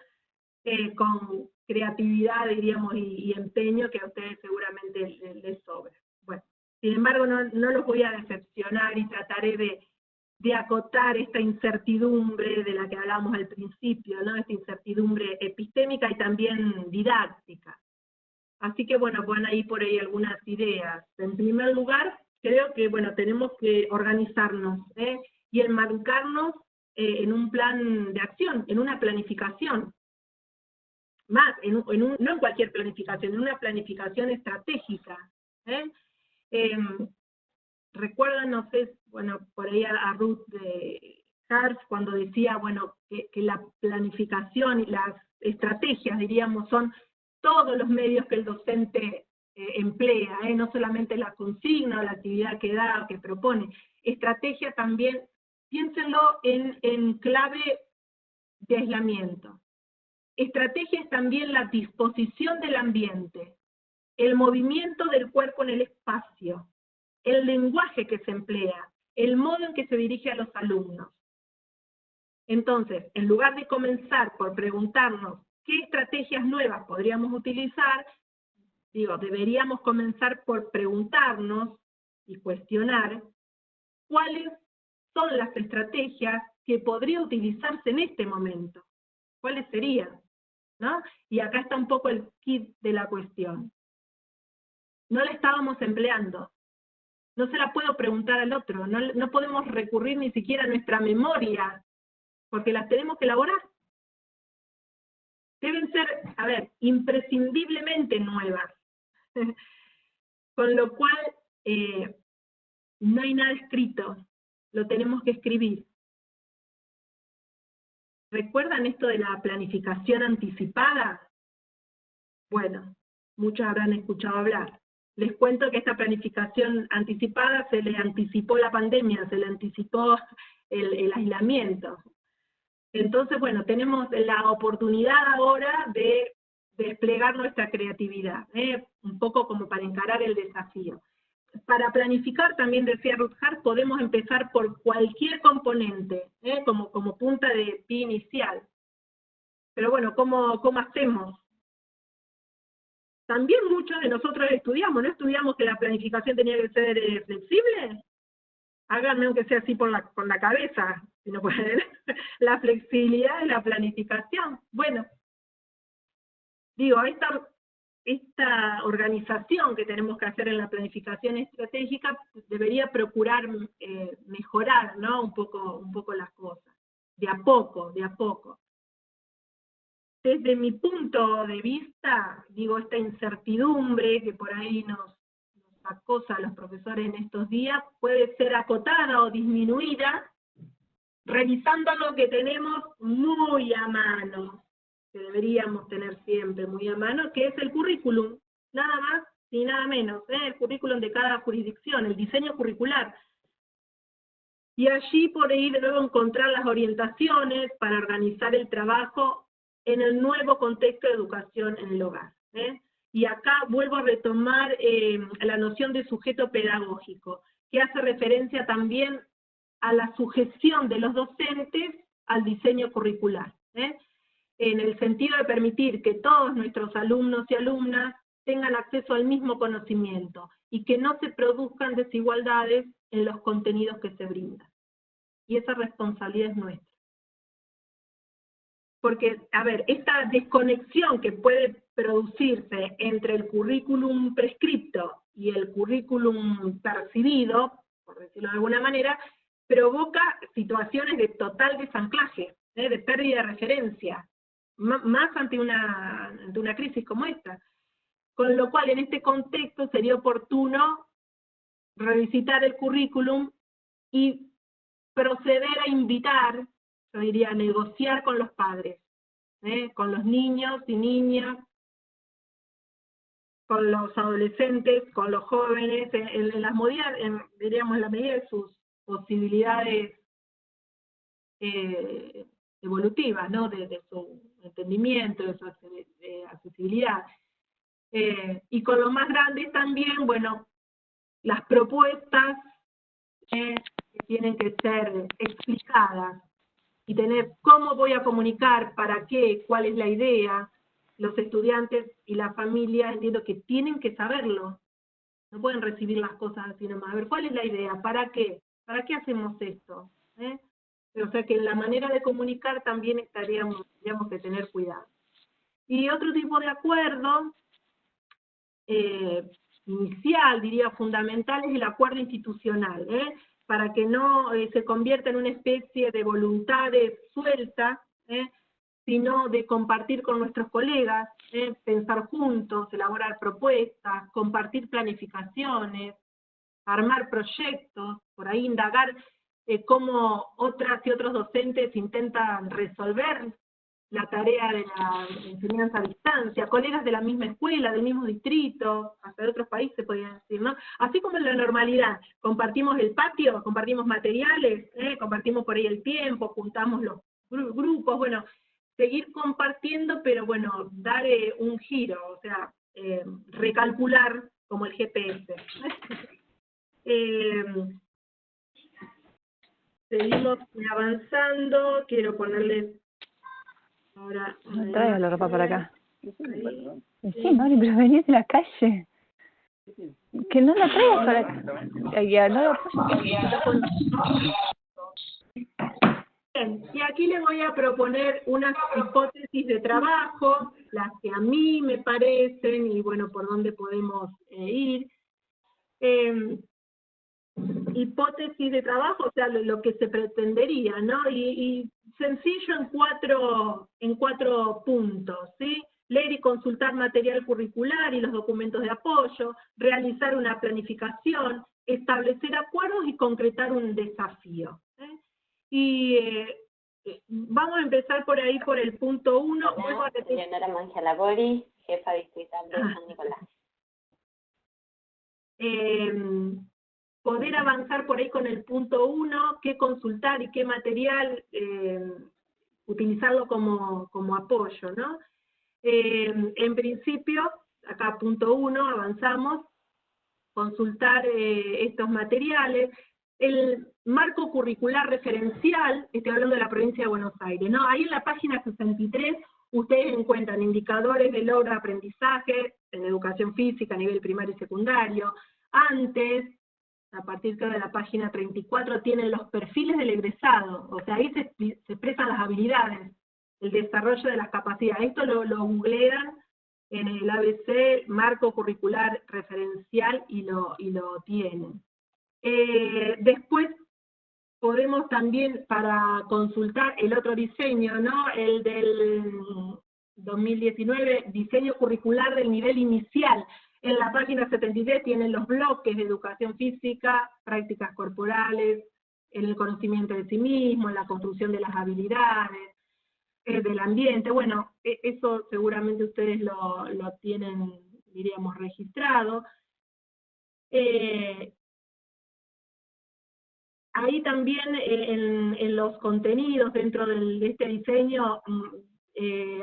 con creatividad, diríamos, y empeño que a ustedes seguramente les sobra. Bueno, sin embargo, no los voy a decepcionar y trataré de acotar esta incertidumbre de la que hablamos al principio, ¿no? Esta incertidumbre epistémica y también didáctica. Así que, bueno, van a ir por ahí algunas ideas. En primer lugar, creo que, bueno, tenemos que organizarnos, y enmarcarnos en un plan de acción, en una planificación. Más, no en cualquier planificación, en una planificación estratégica. Recuerdan, no sé, bueno, por ahí a Ruth de Harf, cuando decía, bueno, que la planificación y las estrategias, diríamos, son todos los medios que el docente emplea, no solamente la consigna o la actividad que da o que propone. Estrategia también, piénsenlo en clave de aislamiento. Estrategia es también la disposición del ambiente, el movimiento del cuerpo en el espacio, el lenguaje que se emplea, el modo en que se dirige a los alumnos. Entonces, en lugar de comenzar por preguntarnos qué estrategias nuevas podríamos utilizar, deberíamos comenzar por preguntarnos y cuestionar cuáles son las estrategias que podría utilizarse en este momento. ¿Cuáles serían? ¿No? Y acá está un poco el kit de la cuestión. No la estábamos empleando. No se la puedo preguntar al otro, no podemos recurrir ni siquiera a nuestra memoria, porque las tenemos que elaborar. Deben ser, imprescindiblemente nuevas. Con lo cual, no hay nada escrito, lo tenemos que escribir. ¿Recuerdan esto de la planificación anticipada? Bueno, muchos habrán escuchado hablar. Les cuento que esta planificación anticipada se le anticipó la pandemia, se le anticipó el aislamiento. Entonces, bueno, tenemos la oportunidad ahora de desplegar nuestra creatividad, un poco como para encarar el desafío. Para planificar, también decía Ruth Harf, podemos empezar por cualquier componente, como punta de pie inicial. Pero bueno, ¿cómo hacemos? También muchos de nosotros estudiamos, ¿no estudiamos que la planificación tenía que ser flexible? Háganme aunque sea así con la cabeza, si no pueden. La flexibilidad de la planificación. Bueno, esta organización que tenemos que hacer en la planificación estratégica debería procurar mejorar, ¿no? un poco las cosas, de a poco. Desde mi punto de vista, esta incertidumbre que por ahí nos acosa a los profesores en estos días, puede ser acotada o disminuida revisando lo que tenemos muy a mano, que deberíamos tener siempre muy a mano, que es el currículum, nada más ni nada menos, el currículum de cada jurisdicción, el diseño curricular. Y allí por ahí de nuevo encontrar las orientaciones para organizar el trabajo en el nuevo contexto de educación en el hogar. Y acá vuelvo a retomar la noción de sujeto pedagógico, que hace referencia también a la sujeción de los docentes al diseño curricular, en el sentido de permitir que todos nuestros alumnos y alumnas tengan acceso al mismo conocimiento, y que no se produzcan desigualdades en los contenidos que se brindan. Y esa responsabilidad es nuestra. Porque, esta desconexión que puede producirse entre el currículum prescripto y el currículum percibido, por decirlo de alguna manera, provoca situaciones de total desanclaje, de pérdida de referencia, más ante una crisis como esta. Con lo cual, en este contexto sería oportuno revisitar el currículum y proceder a invitar, yo diría, a negociar con los padres, con los niños y niñas, con los adolescentes, con los jóvenes, en las medidas, diríamos, en la medida de sus posibilidades evolutivas, ¿no? de su entendimiento, de su accesibilidad. Y con los más grandes también, bueno, las propuestas que tienen que ser explicadas y tener cómo voy a comunicar, para qué, cuál es la idea, los estudiantes y la familia entiendo que tienen que saberlo. No pueden recibir las cosas así nomás. A ver, ¿cuál es la idea? ¿Para qué? ¿Para qué hacemos esto? O sea que en la manera de comunicar también tendríamos que tener cuidado. Y otro tipo de acuerdo inicial, diría fundamental, es el acuerdo institucional, para que no se convierta en una especie de voluntades suelta, sino de compartir con nuestros colegas, pensar juntos, elaborar propuestas, compartir planificaciones, armar proyectos, por ahí indagar cómo otras y otros docentes intentan resolver la tarea de la enseñanza a distancia, colegas de la misma escuela, del mismo distrito, hasta de otros países podrían decir, ¿no? Así como en la normalidad, compartimos el patio, compartimos materiales, compartimos por ahí el tiempo, juntamos los grupos, bueno, seguir compartiendo, pero bueno, dar un giro, o sea, recalcular como el GPS. Seguimos avanzando, quiero ponerles ahora... No traigas la ropa para acá. Ahí. Sí, Mari, pero venís de la calle. Que no la traigas para acá. Ya, no la... Bien, y aquí les voy a proponer unas hipótesis de trabajo, las que a mí me parecen, y bueno, por dónde podemos ir. Hipótesis de trabajo, o sea, lo que se pretendería, ¿no? Y sencillo en cuatro puntos, ¿sí? Leer y consultar material curricular y los documentos de apoyo, realizar una planificación, establecer acuerdos y concretar un desafío. Y vamos a empezar por ahí, por el punto 1. Leonora Mangialabori, jefa distrital de San Nicolás. Poder avanzar por ahí con el punto 1, qué consultar y qué material utilizarlo como apoyo, ¿no? En principio, acá punto 1, avanzamos, consultar estos materiales. El marco curricular referencial, estoy hablando de la provincia de Buenos Aires, ¿no? Ahí en la página 63 ustedes encuentran indicadores de logro de aprendizaje en educación física a nivel primario y secundario. Antes, a partir de la página 34, tienen los perfiles del egresado, o sea, ahí se expresan las habilidades, el desarrollo de las capacidades. Esto lo googlean en el ABC, marco curricular referencial, y lo tienen. Después podemos también, para consultar el otro diseño, ¿no? El del 2019, diseño curricular del nivel inicial. En la página 73 tienen los bloques de educación física, prácticas corporales, en el conocimiento de sí mismo, en la construcción de las habilidades, del ambiente. Bueno, eso seguramente ustedes lo tienen, diríamos, registrado. Ahí también en los contenidos, dentro de este diseño,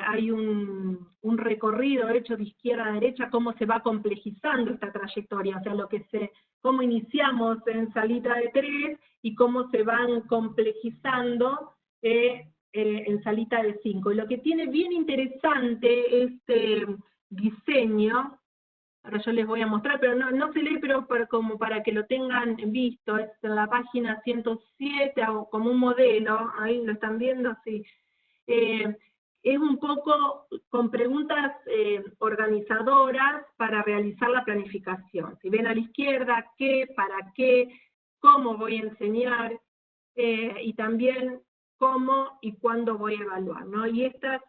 hay un recorrido hecho de izquierda a derecha, cómo se va complejizando esta trayectoria, o sea, cómo iniciamos en salita de 3 y cómo se van complejizando en salita de 5. Y lo que tiene bien interesante este diseño, ahora yo les voy a mostrar, pero no se lee, pero como para que lo tengan visto, es en la página 107, hago como un modelo, ahí lo están viendo, sí. Es un poco con preguntas organizadoras para realizar la planificación. Si ven a la izquierda, qué, para qué, cómo voy a enseñar, y también cómo y cuándo voy a evaluar, ¿no? Y estas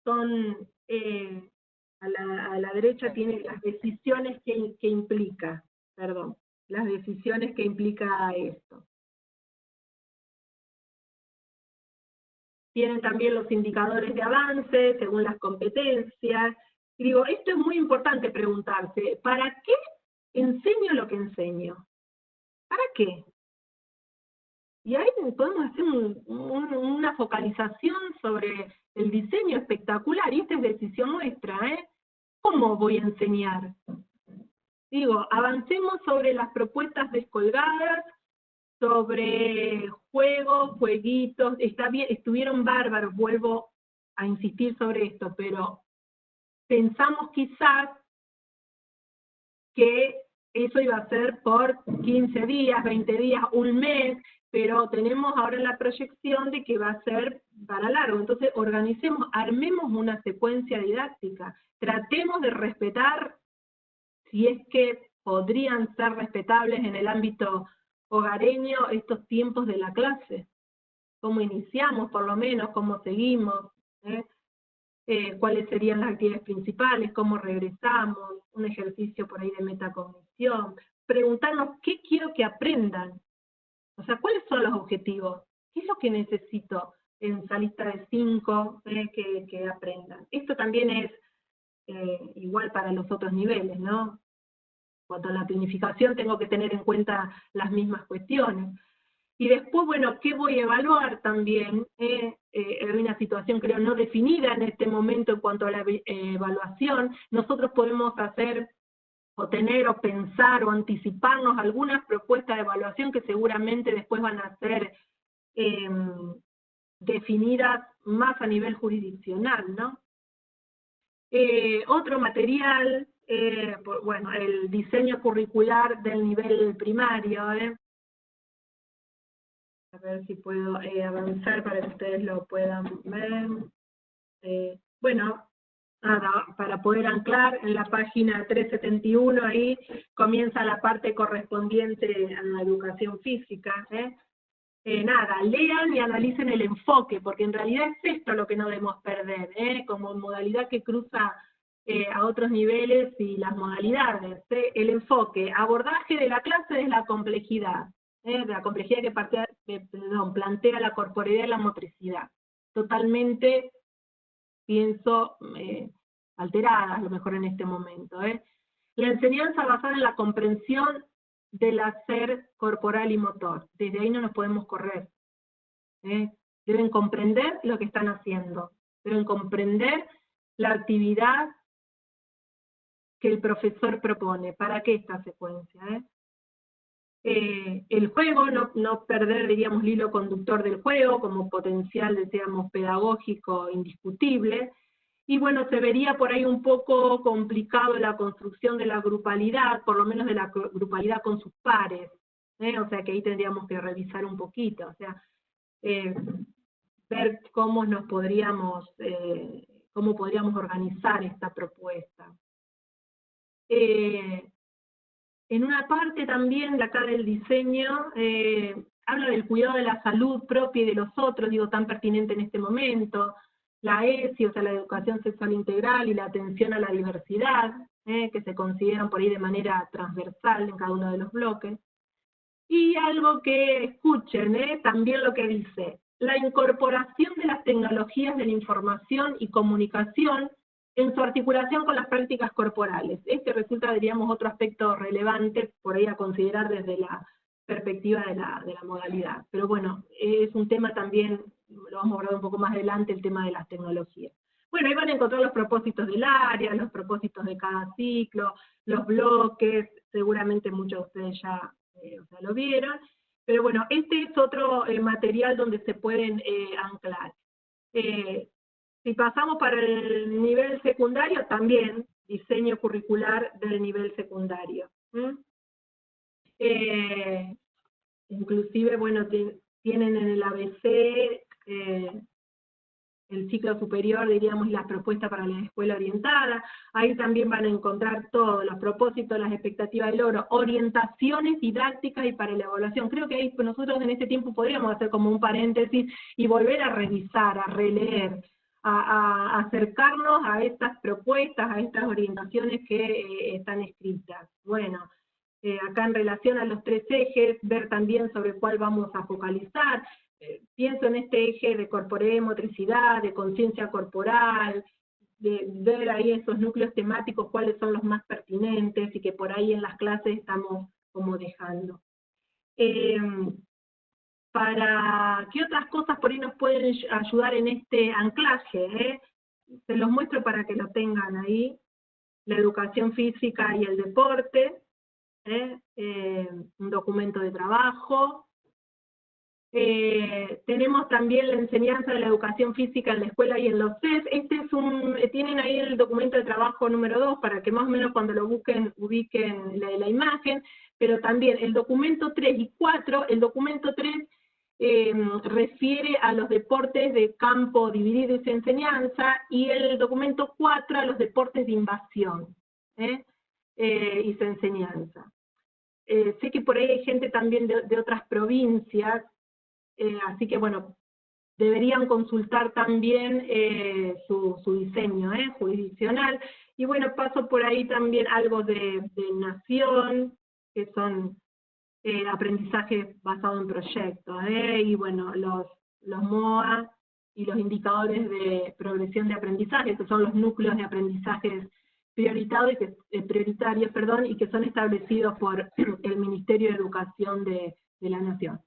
son... a la derecha tiene las decisiones que implica, las decisiones que implica esto. Tienen también los indicadores de avance, según las competencias. Y digo, esto es muy importante preguntarse, ¿para qué enseño lo que enseño? ¿Para qué? Y ahí podemos hacer una focalización sobre el diseño espectacular, y esta es decisión nuestra, ¿Cómo voy a enseñar? Digo, avancemos sobre las propuestas descolgadas, sobre juegos, jueguitos, está bien, estuvieron bárbaros, vuelvo a insistir sobre esto, pero pensamos quizás que eso iba a ser por 15 días, 20 días, un mes, pero tenemos ahora la proyección de que va a ser para largo. Entonces organicemos, armemos una secuencia didáctica, tratemos de respetar, si es que podrían ser respetables en el ámbito hogareño, estos tiempos de la clase. Cómo iniciamos, por lo menos, cómo seguimos, cuáles serían las actividades principales, cómo regresamos, un ejercicio por ahí de metacognición, preguntarnos qué quiero que aprendan, o sea, cuáles son los objetivos, qué es lo que necesito en esa lista de 5 que aprendan. Esto también es igual para los otros niveles, ¿no? En cuanto a la planificación tengo que tener en cuenta las mismas cuestiones. Y después, bueno, ¿qué voy a evaluar también? Hay una situación, creo, no definida en este momento en cuanto a la evaluación. Nosotros podemos hacer, o tener, o pensar, o anticiparnos algunas propuestas de evaluación que seguramente después van a ser definidas más a nivel jurisdiccional, ¿no? Otro material, bueno, el diseño curricular del nivel primario, a ver si puedo avanzar para que ustedes lo puedan ver. Bueno, nada, para poder anclar en la página 371, ahí comienza la parte correspondiente a la educación física. Nada, lean y analicen el enfoque, porque en realidad es esto lo que no debemos perder, como modalidad que cruza a otros niveles y las modalidades. El enfoque, abordaje de la clase de la complejidad. De la complejidad que plantea la corporeidad y la motricidad. Totalmente, pienso, alteradas a lo mejor en este momento. La enseñanza basada en la comprensión del hacer corporal y motor. Desde ahí no nos podemos correr. Deben comprender lo que están haciendo. Deben comprender la actividad que el profesor propone. ¿Para qué esta secuencia? El juego, no perder, diríamos, el hilo conductor del juego como potencial, decíamos, pedagógico indiscutible, y bueno, se vería por ahí un poco complicado la construcción de la grupalidad, por lo menos de la grupalidad con sus pares, o sea que ahí tendríamos que revisar un poquito, o sea, ver cómo cómo podríamos organizar esta propuesta. En una parte también de acá del diseño, habla del cuidado de la salud propia y de los otros, digo, tan pertinente en este momento, la ESI, o sea, la educación sexual integral y la atención a la diversidad, que se consideran por ahí de manera transversal en cada uno de los bloques. Y algo que escuchen, también lo que dice, la incorporación de las tecnologías de la información y comunicación en su articulación con las prácticas corporales. Este resulta, diríamos, otro aspecto relevante por ahí a considerar desde la perspectiva de la modalidad. Pero bueno, es un tema también, lo vamos a abordar un poco más adelante, el tema de las tecnologías. Bueno, ahí van a encontrar los propósitos del área, los propósitos de cada ciclo, los bloques, seguramente muchos de ustedes ya lo vieron, pero bueno, este es otro material donde se pueden anclar. Si pasamos para el nivel secundario, también diseño curricular del nivel secundario. Inclusive, bueno, tienen en el ABC el ciclo superior, diríamos, y las propuestas para la escuela orientada. Ahí también van a encontrar todos los propósitos, las expectativas de logro, orientaciones didácticas y para la evaluación. Creo que ahí nosotros en este tiempo podríamos hacer como un paréntesis y volver a revisar, a releer, a acercarnos a estas propuestas, a estas orientaciones que están escritas. Bueno, acá en relación a los 3 ejes, ver también sobre cuál vamos a focalizar. Pienso en este eje de corporeidad, motricidad, de conciencia corporal, de ver ahí esos núcleos temáticos, cuáles son los más pertinentes, y que por ahí en las clases estamos como dejando. ¿Para qué otras cosas por ahí nos pueden ayudar en este anclaje? Se los muestro para que lo tengan ahí. La educación física y el deporte, un documento de trabajo, Tenemos también la enseñanza de la educación física en la escuela y en los CES. Tienen ahí el documento de trabajo número 2 para que más o menos cuando lo busquen ubiquen la imagen, pero también el documento 3 y 4, el documento 3 refiere a los deportes de campo dividido y enseñanza, y el documento 4 a los deportes de invasión y su enseñanza. Sé que por ahí hay gente también de otras provincias, así que bueno, deberían consultar también su diseño jurisdiccional. Y bueno, paso por ahí también algo de nación, que son aprendizaje basado en proyectos, y bueno, los MOA y los indicadores de progresión de aprendizaje, que son los núcleos de aprendizajes prioritarios, y que son establecidos por el Ministerio de Educación de la Nación.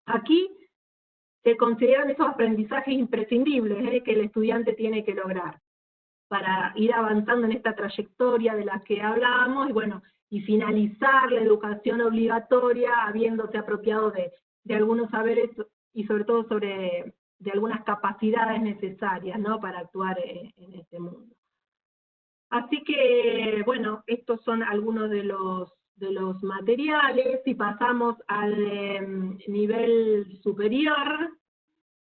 Aquí se consideran esos aprendizajes imprescindibles que el estudiante tiene que lograr para ir avanzando en esta trayectoria de la que hablábamos, y bueno, y finalizar la educación obligatoria habiéndose apropiado de algunos saberes y sobre todo de algunas capacidades necesarias, ¿no?, para actuar en este mundo. Así que, bueno, estos son algunos de los materiales. Si pasamos al nivel superior,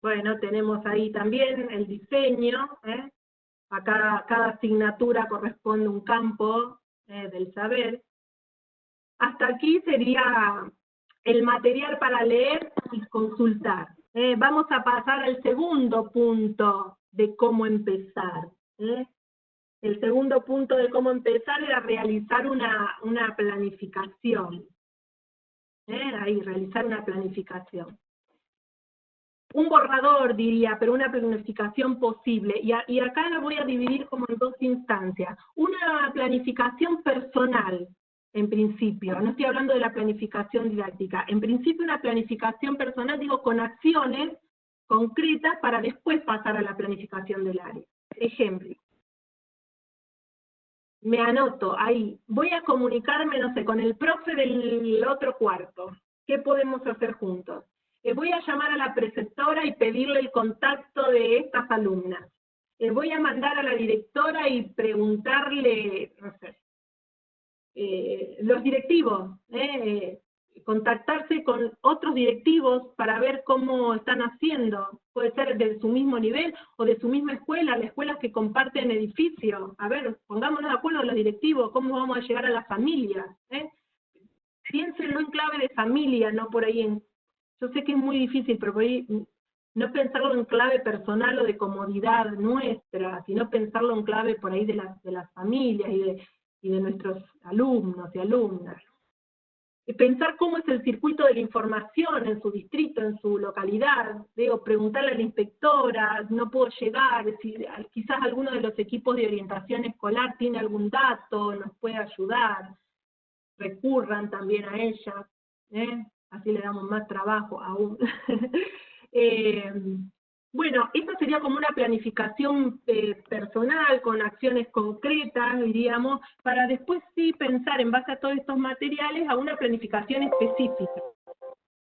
bueno, tenemos ahí también el diseño, a cada asignatura corresponde un campo del saber. Hasta aquí sería el material para leer y consultar. Vamos a pasar al segundo punto de cómo empezar. El segundo punto de cómo empezar era realizar una planificación. Ahí, realizar una planificación. Un borrador, diría, pero una planificación posible. Y acá la voy a dividir como en dos instancias. Una planificación personal, en principio. No estoy hablando de la planificación didáctica. En principio una planificación personal, digo, con acciones concretas para después pasar a la planificación del área. Ejemplo. Me anoto ahí. Voy a comunicarme, no sé, con el profe del otro cuarto. ¿Qué podemos hacer juntos? Voy a llamar a la preceptora y pedirle el contacto de estas alumnas. Voy a mandar a la directora y preguntarle, no sé, los directivos, contactarse con otros directivos para ver cómo están haciendo. Puede ser de su mismo nivel o de su misma escuela, las escuelas que comparten edificio. A ver, pongámonos de acuerdo los directivos, cómo vamos a llegar a las familias. Piénsenlo en clave de familia, no por ahí en... Yo sé que es muy difícil, pero por ahí no pensarlo en clave personal o de comodidad nuestra, sino pensarlo en clave por ahí de las familias y de nuestros alumnos y alumnas. Pensar cómo es el circuito de la información en su distrito, en su localidad, digo, preguntarle a la inspectora, no puedo llegar, si quizás alguno de los equipos de orientación escolar tiene algún dato, nos puede ayudar, recurran también a ella, así le damos más trabajo aún. Bueno, esto sería como una planificación personal, con acciones concretas, diríamos, para después sí pensar en base a todos estos materiales a una planificación específica.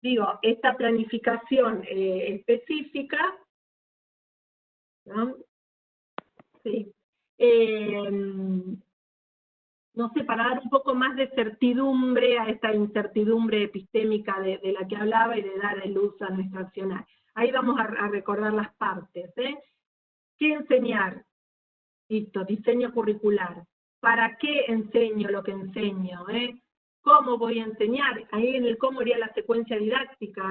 Digo, esta planificación específica, ¿no? Sí. No sé, para dar un poco más de certidumbre a esta incertidumbre epistémica de la que hablaba y de dar el uso a nuestro accionar. Ahí vamos a recordar las partes. ¿Qué enseñar? Listo, diseño curricular. ¿Para qué enseño lo que enseño? ¿Cómo voy a enseñar? Ahí en el cómo iría la secuencia didáctica.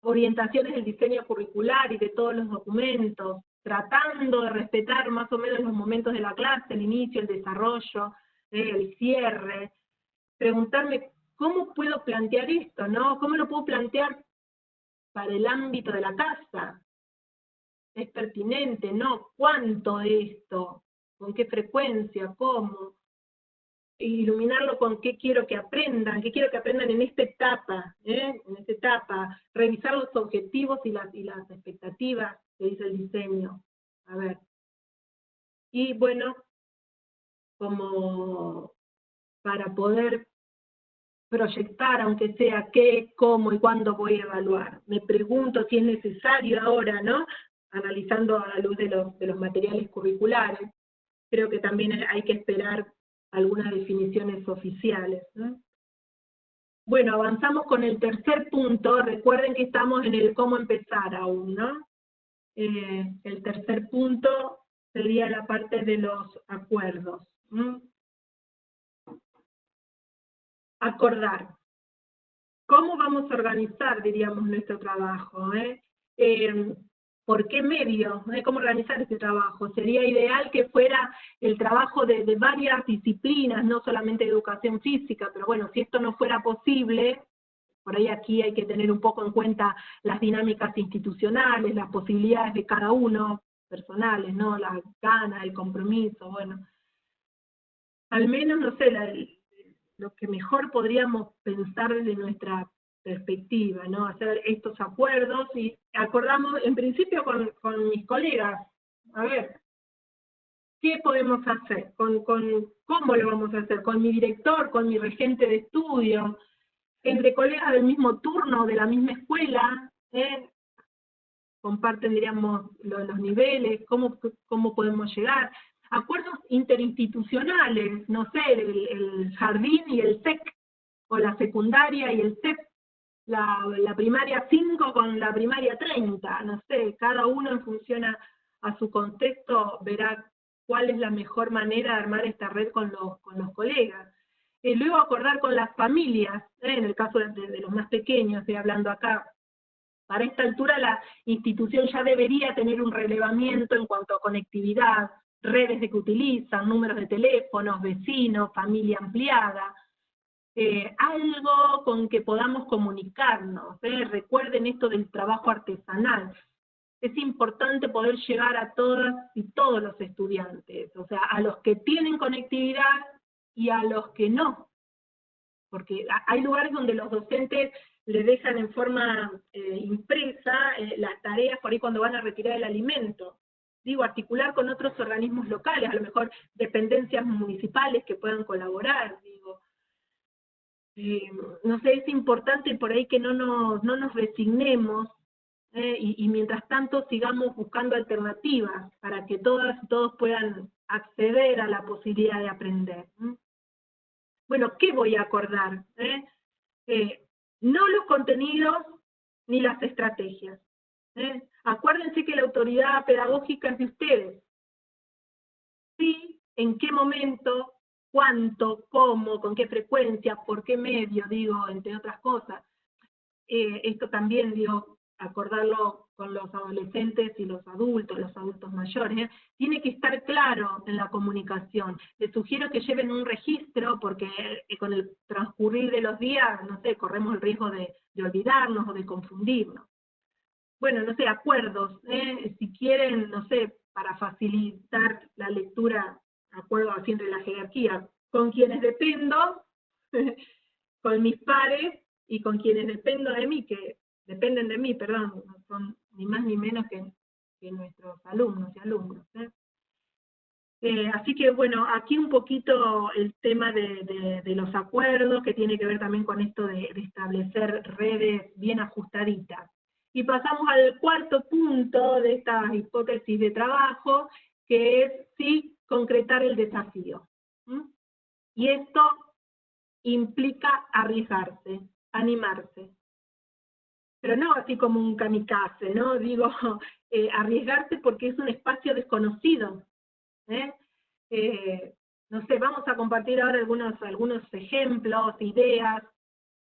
Orientaciones del diseño curricular y de todos los documentos, tratando de respetar más o menos los momentos de la clase, el inicio, el desarrollo, el cierre. Preguntarme, ¿cómo puedo plantear esto, no? ¿Cómo lo puedo plantear para el ámbito de la casa? ¿Es pertinente, no? ¿Cuánto de esto? ¿Con qué frecuencia? ¿Cómo? Iluminarlo con qué quiero que aprendan en esta etapa, en esta etapa, revisar los objetivos y las expectativas que dice el diseño. A ver. Y bueno, como para poder proyectar, aunque sea qué, cómo y cuándo voy a evaluar. Me pregunto si es necesario ahora, ¿no? Analizando a la luz de los materiales curriculares. Creo que también hay que esperar algunas definiciones oficiales, ¿no? Bueno, avanzamos con el tercer punto. Recuerden que estamos en el cómo empezar aún, ¿no? El tercer punto sería la parte de los acuerdos. Acordar. ¿Cómo vamos a organizar, diríamos, nuestro trabajo? ¿Por qué medio? ¿Cómo organizar este trabajo? Sería ideal que fuera el trabajo de varias disciplinas, no solamente educación física, pero bueno, si esto no fuera posible, por ahí aquí hay que tener un poco en cuenta las dinámicas institucionales, las posibilidades de cada uno, personales, ¿no? Las ganas, el compromiso, bueno. Al menos, no sé, lo que mejor podríamos pensar desde nuestra perspectiva, ¿no? Hacer estos acuerdos, y acordamos en principio con mis colegas, a ver, ¿qué podemos hacer? ¿Cómo lo vamos a hacer? ¿Con mi director, con mi regente de estudio? ¿Entre colegas del mismo turno, de la misma escuela? Comparten, diríamos, los niveles, cómo podemos llegar. Acuerdos interinstitucionales, no sé, el jardín y el SEC, o la secundaria y el CEP, la primaria 5 con la primaria 30, no sé, cada uno en función a su contexto verá cuál es la mejor manera de armar esta red con los colegas. Luego acordar con las familias, en el caso de los más pequeños, estoy hablando acá. Para esta altura la institución ya debería tener un relevamiento en cuanto a conectividad, redes de que utilizan, números de teléfonos, vecinos, familia ampliada, algo con que podamos comunicarnos. Recuerden esto del trabajo artesanal. Es importante poder llegar a todas y todos los estudiantes, o sea, a los que tienen conectividad y a los que no. Porque hay lugares donde los docentes le dejan en forma impresa las tareas por ahí cuando van a retirar el alimento. Digo, articular con otros organismos locales, a lo mejor dependencias municipales que puedan colaborar, digo. No sé, es importante por ahí que no nos resignemos, y mientras tanto sigamos buscando alternativas para que todas y todos puedan acceder a la posibilidad de aprender. Bueno, ¿qué voy a acordar? No los contenidos ni las estrategias. Acuérdense que la autoridad pedagógica es de ustedes. Sí, en qué momento, cuánto, cómo, con qué frecuencia, por qué medio, digo, entre otras cosas. Esto también, digo, acordarlo con los adolescentes y los adultos mayores, tiene que estar claro en la comunicación. Les sugiero que lleven un registro, porque con el transcurrir de los días, no sé, corremos el riesgo de olvidarnos o de confundirnos. Bueno, no sé, acuerdos, si quieren, no sé, para facilitar la lectura, acuerdos así entre la jerarquía, con quienes dependo, con mis pares, y con quienes dependen de mí, perdón, no son ni más ni menos que nuestros alumnos y alumnos. Así que bueno, aquí un poquito el tema de los acuerdos, que tiene que ver también con esto de establecer redes bien ajustaditas. Y pasamos al cuarto punto de esta hipótesis de trabajo, que es, sí, concretar el desafío. Y esto implica arriesgarse, animarse. Pero no así como un kamikaze, ¿no? Digo, arriesgarse porque es un espacio desconocido. No sé, vamos a compartir ahora algunos ejemplos, ideas,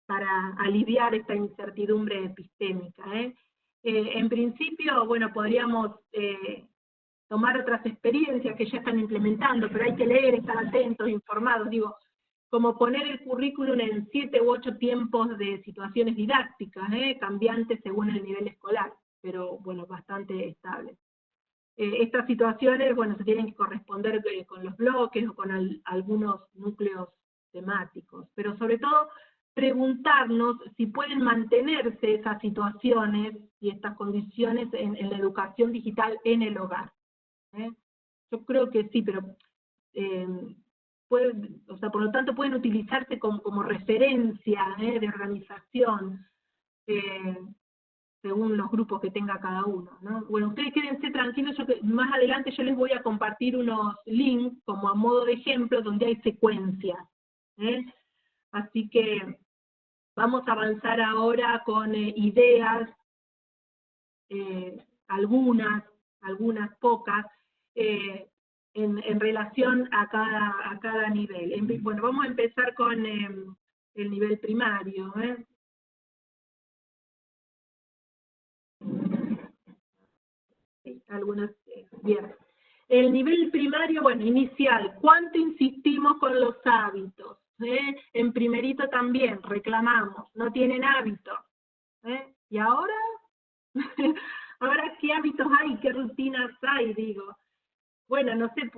para aliviar esta incertidumbre epistémica. En principio, bueno, podríamos tomar otras experiencias que ya están implementando, pero hay que leer, estar atentos, informados, digo, como poner el currículum en 7 u 8 tiempos de situaciones didácticas, cambiantes según el nivel escolar, pero bueno, bastante estables. Estas situaciones, bueno, se tienen que corresponder con los bloques o con algunos núcleos temáticos, pero sobre todo preguntarnos si pueden mantenerse esas situaciones y estas condiciones en la educación digital en el hogar. Yo creo que sí, pero o sea, por lo tanto pueden utilizarse como referencia de organización, según los grupos que tenga cada uno, ¿no? Bueno, ustedes quédense tranquilos, más adelante yo les voy a compartir unos links como a modo de ejemplo donde hay secuencias, Así que vamos a avanzar ahora con ideas, algunas pocas, en relación a cada nivel. Bueno, vamos a empezar con el nivel primario, Sí, algunas, bien. El nivel primario, bueno, inicial, ¿cuánto insistimos con los hábitos? En primerito también reclamamos, no tienen hábitos. ¿Y ahora? Ahora, ¿qué hábitos hay? ¿Qué rutinas hay? Digo, bueno, no sé,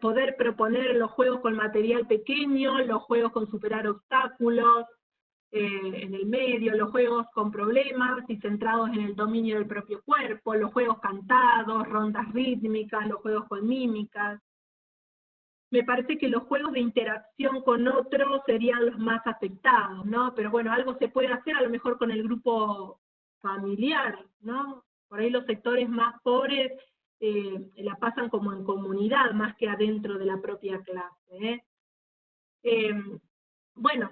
poder proponer los juegos con material pequeño, los juegos con superar obstáculos en el medio, los juegos con problemas y centrados en el dominio del propio cuerpo, los juegos cantados, rondas rítmicas, los juegos con mímicas. Me parece que los juegos de interacción con otros serían los más afectados, ¿no? Pero bueno, algo se puede hacer a lo mejor con el grupo familiar, ¿no? Por ahí los sectores más pobres la pasan como en comunidad, más que adentro de la propia clase, bueno,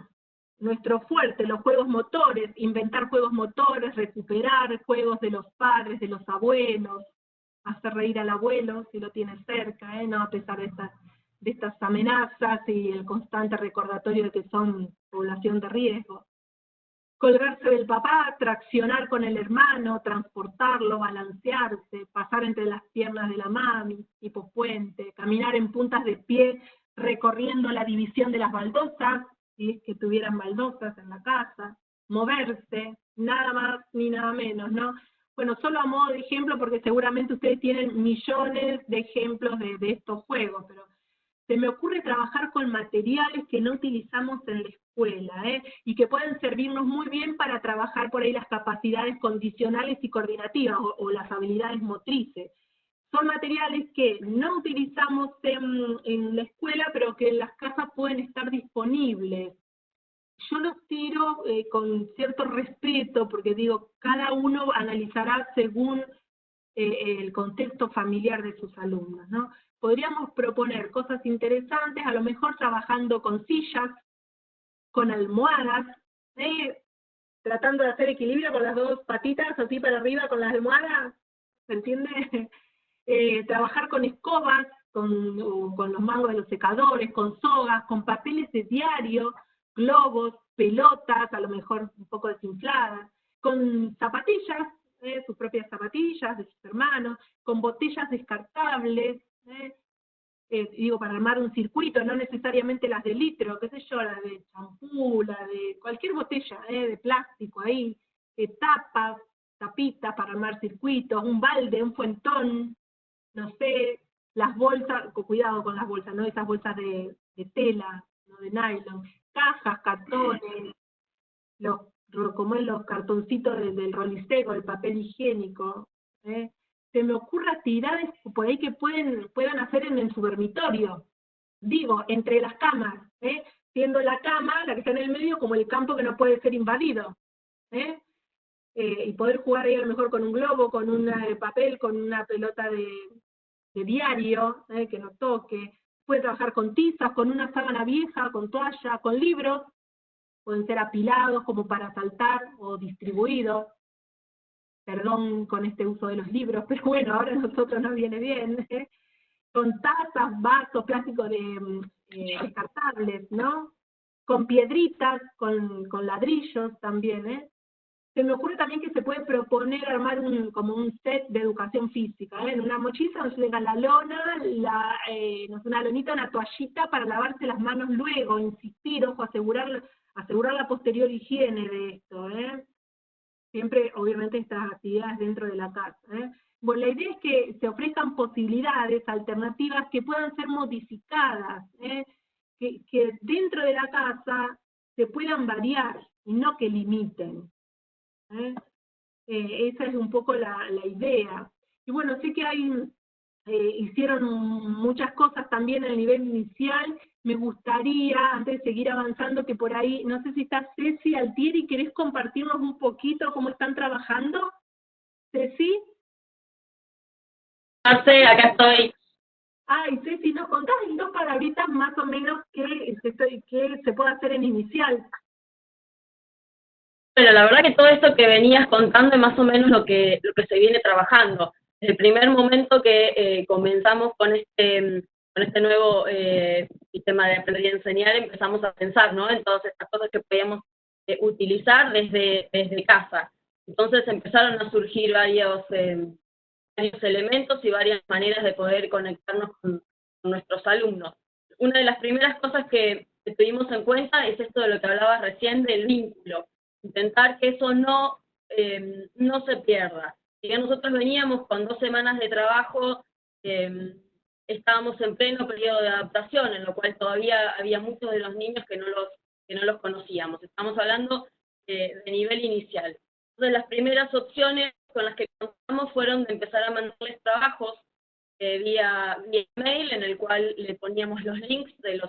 nuestro fuerte, los juegos motores, inventar juegos motores, recuperar juegos de los padres, de los abuelos, hacer reír al abuelo si lo tiene cerca, no a pesar de estas amenazas y el constante recordatorio de que son población de riesgo. Colgarse del papá, traccionar con el hermano, transportarlo, balancearse, pasar entre las piernas de la mami, tipo puente, caminar en puntas de pie, recorriendo la división de las baldosas, si es que tuvieran baldosas en la casa, moverse, nada más ni nada menos, ¿no? Bueno, solo a modo de ejemplo, porque seguramente ustedes tienen millones de ejemplos de estos juegos, pero se me ocurre trabajar con materiales que no utilizamos en la escuela, y que pueden servirnos muy bien para trabajar por ahí las capacidades condicionales y coordinativas, o las habilidades motrices. Son materiales que no utilizamos en la escuela, pero que en las casas pueden estar disponibles. Yo los tiro con cierto respeto, porque digo, cada uno analizará según el contexto familiar de sus alumnos, ¿no? Podríamos proponer cosas interesantes, a lo mejor trabajando con sillas, con almohadas, tratando de hacer equilibrio con las dos patitas, así para arriba con las almohadas, ¿se entiende? Trabajar con escobas, con los mangos de los secadores, con sogas, con papeles de diario, globos, pelotas, a lo mejor un poco desinfladas, con zapatillas, sus propias zapatillas, de sus hermanos, con botellas descartables, digo, para armar un circuito, no necesariamente las de litro, qué sé yo, la de champú, la de cualquier botella de plástico ahí, tapitas para armar circuitos, un balde, un fuentón, no sé, las bolsas, cuidado con las bolsas, ¿no? Esas bolsas de tela, no de nylon, cajas, cartones, como en los cartoncitos del roliseco, el papel higiénico, Se me ocurre actividades por ahí que puedan hacer en su dormitorio, digo, entre las camas, siendo la cama, la que está en el medio, como el campo que no puede ser invadido, y poder jugar ahí a lo mejor con un globo, con un papel, con una pelota de diario, que no toque, puede trabajar con tizas, con una sábana vieja, con toalla, con libros, pueden ser apilados como para saltar o distribuidos, perdón con este uso de los libros, pero bueno, ahora a nosotros nos viene bien, con tazas, vasos, plásticos descartables, ¿no? Con piedritas, con ladrillos también, Se me ocurre también que se puede proponer armar como un set de educación física, en una mochila donde tenga la lona, no sé, una lonita, una toallita para lavarse las manos luego, insistir, ojo, asegurar la posterior higiene de esto, Siempre, obviamente, estas actividades dentro de la casa, Bueno, la idea es que se ofrezcan posibilidades, alternativas que puedan ser modificadas, que dentro de la casa se puedan variar y no que limiten. Esa es un poco la idea. Y bueno, sé que hay hicieron muchas cosas también en el nivel inicial. Me gustaría, antes de seguir avanzando, que por ahí, no sé si está Ceci Altieri, ¿querés compartirnos un poquito cómo están trabajando? Ceci. Acá estoy. Ay, Ceci, ¿nos contás en 2 palabritas más o menos qué se puede hacer en inicial? Bueno, la verdad que todo esto que venías contando es más o menos lo que se viene trabajando. Desde el primer momento que comenzamos con este nuevo sistema de aprender y enseñar, empezamos a pensar, ¿no?, en todas estas cosas que podíamos utilizar desde casa. Entonces empezaron a surgir varios elementos y varias maneras de poder conectarnos con nuestros alumnos. Una de las primeras cosas que tuvimos en cuenta es esto de lo que hablabas recién, del vínculo. Intentar que eso no se pierda. Si bien nosotros veníamos con 2 semanas de trabajo, estábamos en pleno periodo de adaptación, en lo cual todavía había muchos de los niños que no los conocíamos. Estamos hablando de nivel inicial. Entonces las primeras opciones con las que contamos fueron de empezar a mandarles trabajos vía mail, en el cual le poníamos los links de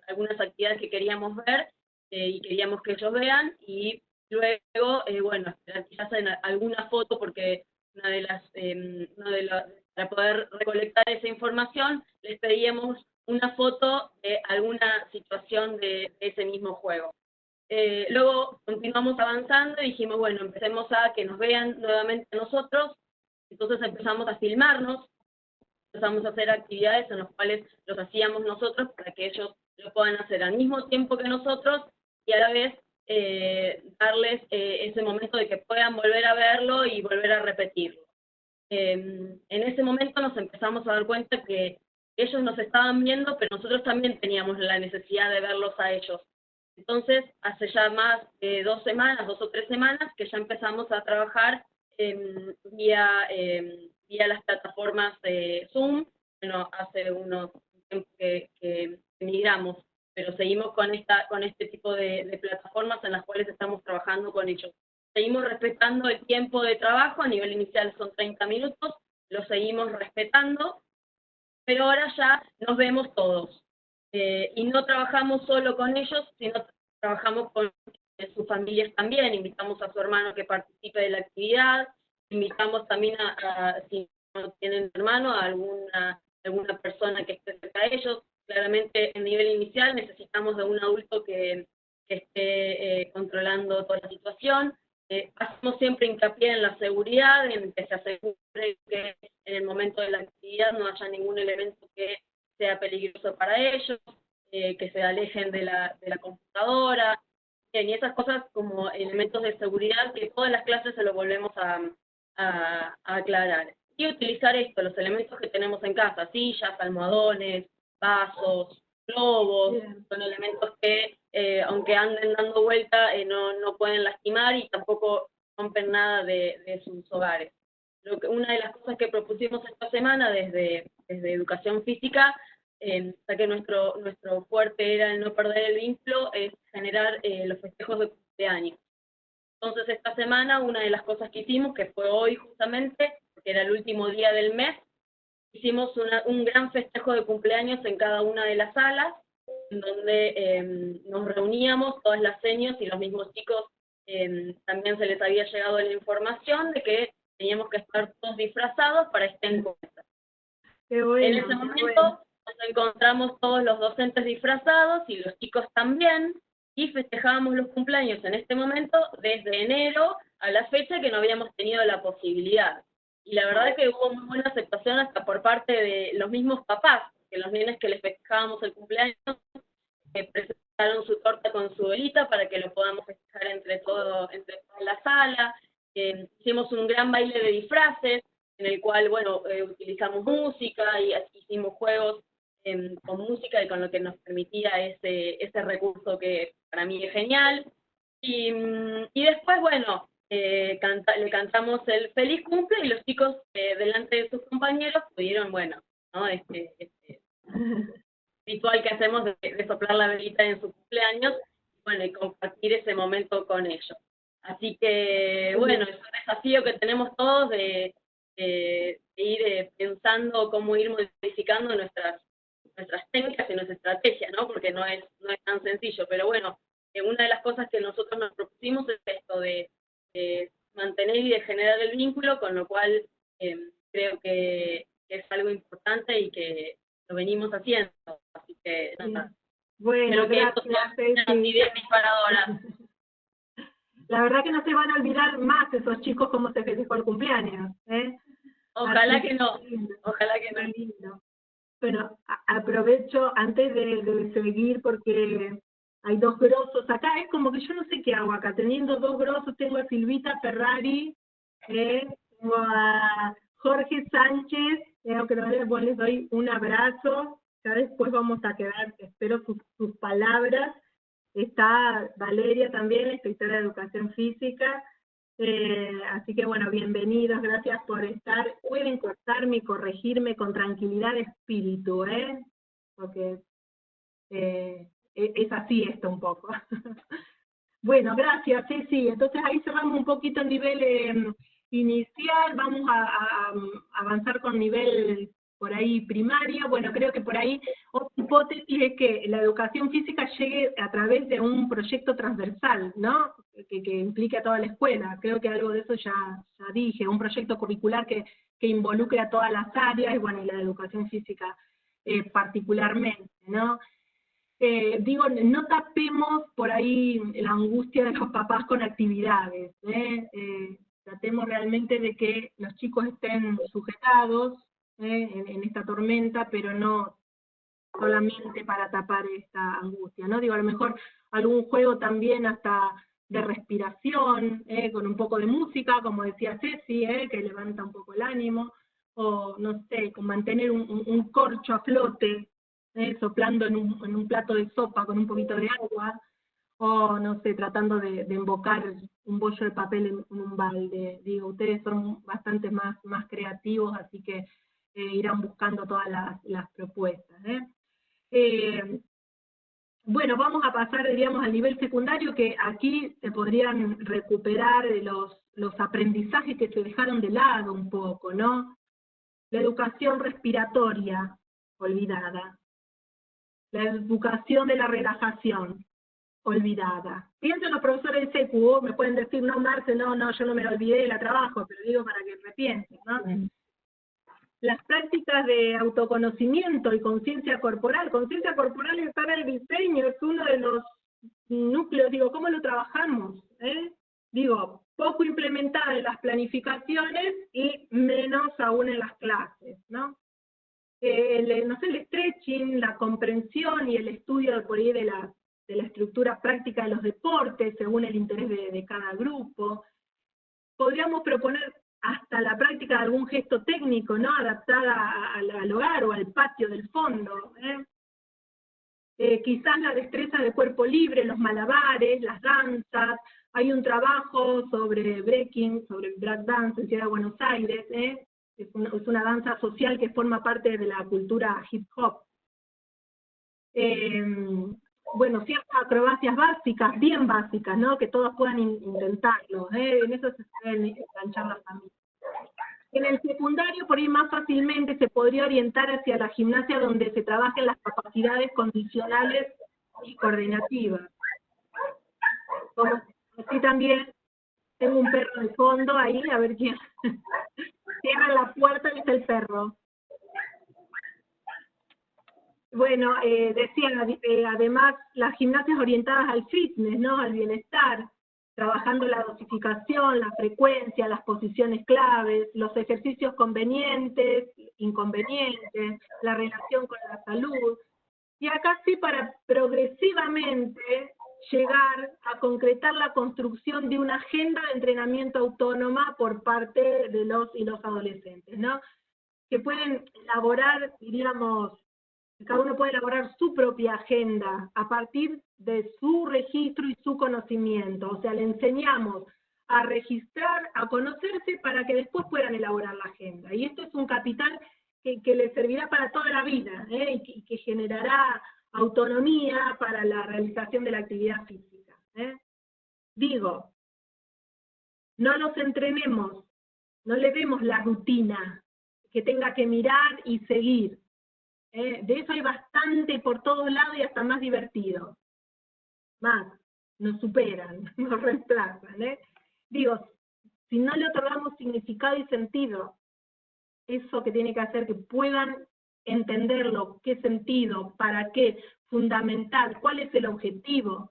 algunas actividades que queríamos ver y queríamos que ellos vean, y luego, bueno, quizás en alguna foto, porque para poder recolectar esa información, les pedíamos una foto de alguna situación de ese mismo juego. Luego continuamos avanzando y dijimos, bueno, empecemos a que nos vean nuevamente a nosotros. Entonces empezamos a filmarnos, empezamos a hacer actividades en las cuales los hacíamos nosotros para que ellos lo puedan hacer al mismo tiempo que nosotros, y a la vez darles ese momento de que puedan volver a verlo y volver a repetirlo. En ese momento nos empezamos a dar cuenta que ellos nos estaban viendo, pero nosotros también teníamos la necesidad de verlos a ellos. Entonces, hace ya más de 2 semanas, 2 o 3 semanas, que ya empezamos a trabajar vía las plataformas de Zoom. Bueno, hace unos tiempos que migramos, pero seguimos con este tipo de plataformas en las cuales estamos trabajando con ellos. Seguimos respetando el tiempo de trabajo, a nivel inicial son 30 minutos, lo seguimos respetando, pero ahora ya nos vemos todos. Y no trabajamos solo con ellos, sino trabajamos con sus familias también. Invitamos a su hermano que participe de la actividad, invitamos también si no tienen hermano, a alguna persona que esté cerca de ellos. Claramente en nivel inicial necesitamos de un adulto que esté controlando toda la situación. Hacemos siempre hincapié en la seguridad, en que se asegure que en el momento de la actividad no haya ningún elemento que sea peligroso para ellos, que se alejen de la computadora, y esas cosas como elementos de seguridad que todas las clases se lo volvemos a aclarar. Y utilizar los elementos que tenemos en casa, sillas, almohadones, vasos, globos, son elementos que aunque anden dando vuelta no pueden lastimar y tampoco rompen nada de sus hogares. Una de las cosas que propusimos esta semana desde Educación Física, ya que nuestro fuerte era el no perder el vínculo, es generar los festejos de cumpleaños. Entonces esta semana una de las cosas que hicimos, que fue hoy justamente, que era el último día del mes, hicimos un gran festejo de cumpleaños en cada una de las salas, en donde nos reuníamos, todas las seniors y los mismos chicos, también se les había llegado la información de que teníamos que estar todos disfrazados para este encuentro. Bueno, en ese momento nos encontramos todos los docentes disfrazados y los chicos también, y festejábamos los cumpleaños en este momento desde enero a la fecha que no habíamos tenido la posibilidad. Y la verdad es que hubo muy buena aceptación hasta por parte de los mismos papás, que los nenes que les festejábamos el cumpleaños presentaron su torta con su velita para que lo podamos festejar entre toda la sala. Hicimos un gran baile de disfraces, en el cual, bueno, utilizamos música y hicimos juegos con música y con lo que nos permitía ese recurso que para mí es genial. Y después, bueno, le cantamos el feliz cumple y los chicos delante de sus compañeros pudieron, bueno, ¿no? Este ritual que hacemos de soplar la velita en su cumpleaños, bueno, y compartir ese momento con ellos. Así que, bueno, es un desafío que tenemos todos de ir pensando cómo ir modificando nuestras técnicas y nuestra estrategia, ¿no? Porque no es tan sencillo, pero bueno, una de las cosas que nosotros nos propusimos es esto de mantener y de generar el vínculo, con lo cual creo que es algo importante y que lo venimos haciendo, así que nada. Bueno, gracias, ideas disparadoras. La verdad que no se van a olvidar más esos chicos cómo se festejó el cumpleaños, ¿eh? Ojalá que no, ojalá que no. Lindo. Bueno, aprovecho antes de seguir porque hay dos grosos acá, es como que yo no sé qué hago acá, teniendo dos grosos, tengo a Silvita Ferrari, tengo a Jorge Sánchez, aunque no les doy un abrazo, ya después vamos a quedar, espero sus palabras. Está Valeria también, la inspectora de Educación Física, así que bueno, bienvenidos, gracias por estar. Pueden cortarme y corregirme con tranquilidad de espíritu, porque es así esto un poco. Bueno, gracias, sí, entonces ahí cerramos un poquito el nivel inicial, vamos a avanzar con nivel por ahí primaria. Bueno, creo que por ahí otra hipótesis es que la educación física llegue a través de un proyecto transversal, ¿no? Que implique a toda la escuela. Creo que algo de eso ya dije, un proyecto curricular que involucre a todas las áreas, y bueno, y la educación física particularmente, ¿no? Digo, no tapemos por ahí la angustia de los papás con actividades, tratemos realmente de que los chicos estén sujetados en esta tormenta, pero no solamente para tapar esta angustia, ¿no? Digo, a lo mejor algún juego también hasta de respiración, con un poco de música, como decía Ceci, que levanta un poco el ánimo, o no sé, con mantener un corcho a flote, soplando en un plato de sopa con un poquito de agua, o no sé, tratando de embocar un bollo de papel en un balde. Digo, ustedes son bastante más creativos, así que irán buscando todas las propuestas. Bueno, vamos a pasar, diríamos, al nivel secundario, que aquí se podrían recuperar los aprendizajes que se dejaron de lado un poco, ¿no? La educación respiratoria, olvidada. La educación de la relajación, olvidada. Piensen los profesores de secu, me pueden decir, no, Marce, no, yo no me lo olvidé, la trabajo, pero digo para que repiensen, ¿no? Las prácticas de autoconocimiento y conciencia corporal está en el diseño, es uno de los núcleos, digo, ¿cómo lo trabajamos? Digo, poco implementada en las planificaciones y menos aún en las clases, ¿no? El stretching, la comprensión y el estudio por ahí de la estructura práctica de los deportes, según el interés de cada grupo. Podríamos proponer hasta la práctica de algún gesto técnico, ¿no? Adaptada al hogar o al patio del fondo. Quizás la destreza de cuerpo libre, los malabares, las danzas. Hay un trabajo sobre breaking, sobre break dance en Ciudad de Buenos Aires, es una danza social que forma parte de la cultura hip hop. Bueno, ciertas acrobacias básicas, bien básicas, ¿no? Que todos puedan intentarlo, en eso se pueden enganchar las familias. En el secundario, por ahí más fácilmente se podría orientar hacia la gimnasia donde se trabajen las capacidades condicionales y coordinativas. Como así también tengo un perro de fondo ahí, a ver quién cierra la puerta, y está el perro. Bueno, decían, además, las gimnasias orientadas al fitness, ¿no? Al bienestar, trabajando la dosificación, la frecuencia, las posiciones claves, los ejercicios convenientes, inconvenientes, la relación con la salud. Y acá sí, para progresivamente llegar a concretar la construcción de una agenda de entrenamiento autónoma por parte de los y los adolescentes, ¿no? Que pueden elaborar, diríamos, cada uno puede elaborar su propia agenda a partir de su registro y su conocimiento. O sea, le enseñamos a registrar, a conocerse para que después puedan elaborar la agenda. Y esto es un capital que les servirá para toda la vida, y que generará autonomía para la realización de la actividad física. Digo, no los entrenemos no le demos la rutina, que tenga que mirar y seguir. De eso hay bastante por todos lados y hasta más divertido. Más, nos superan, nos reemplazan. Digo, si no le otorgamos significado y sentido, eso que tiene que hacer que puedan entenderlo, qué sentido, para qué, fundamental, cuál es el objetivo,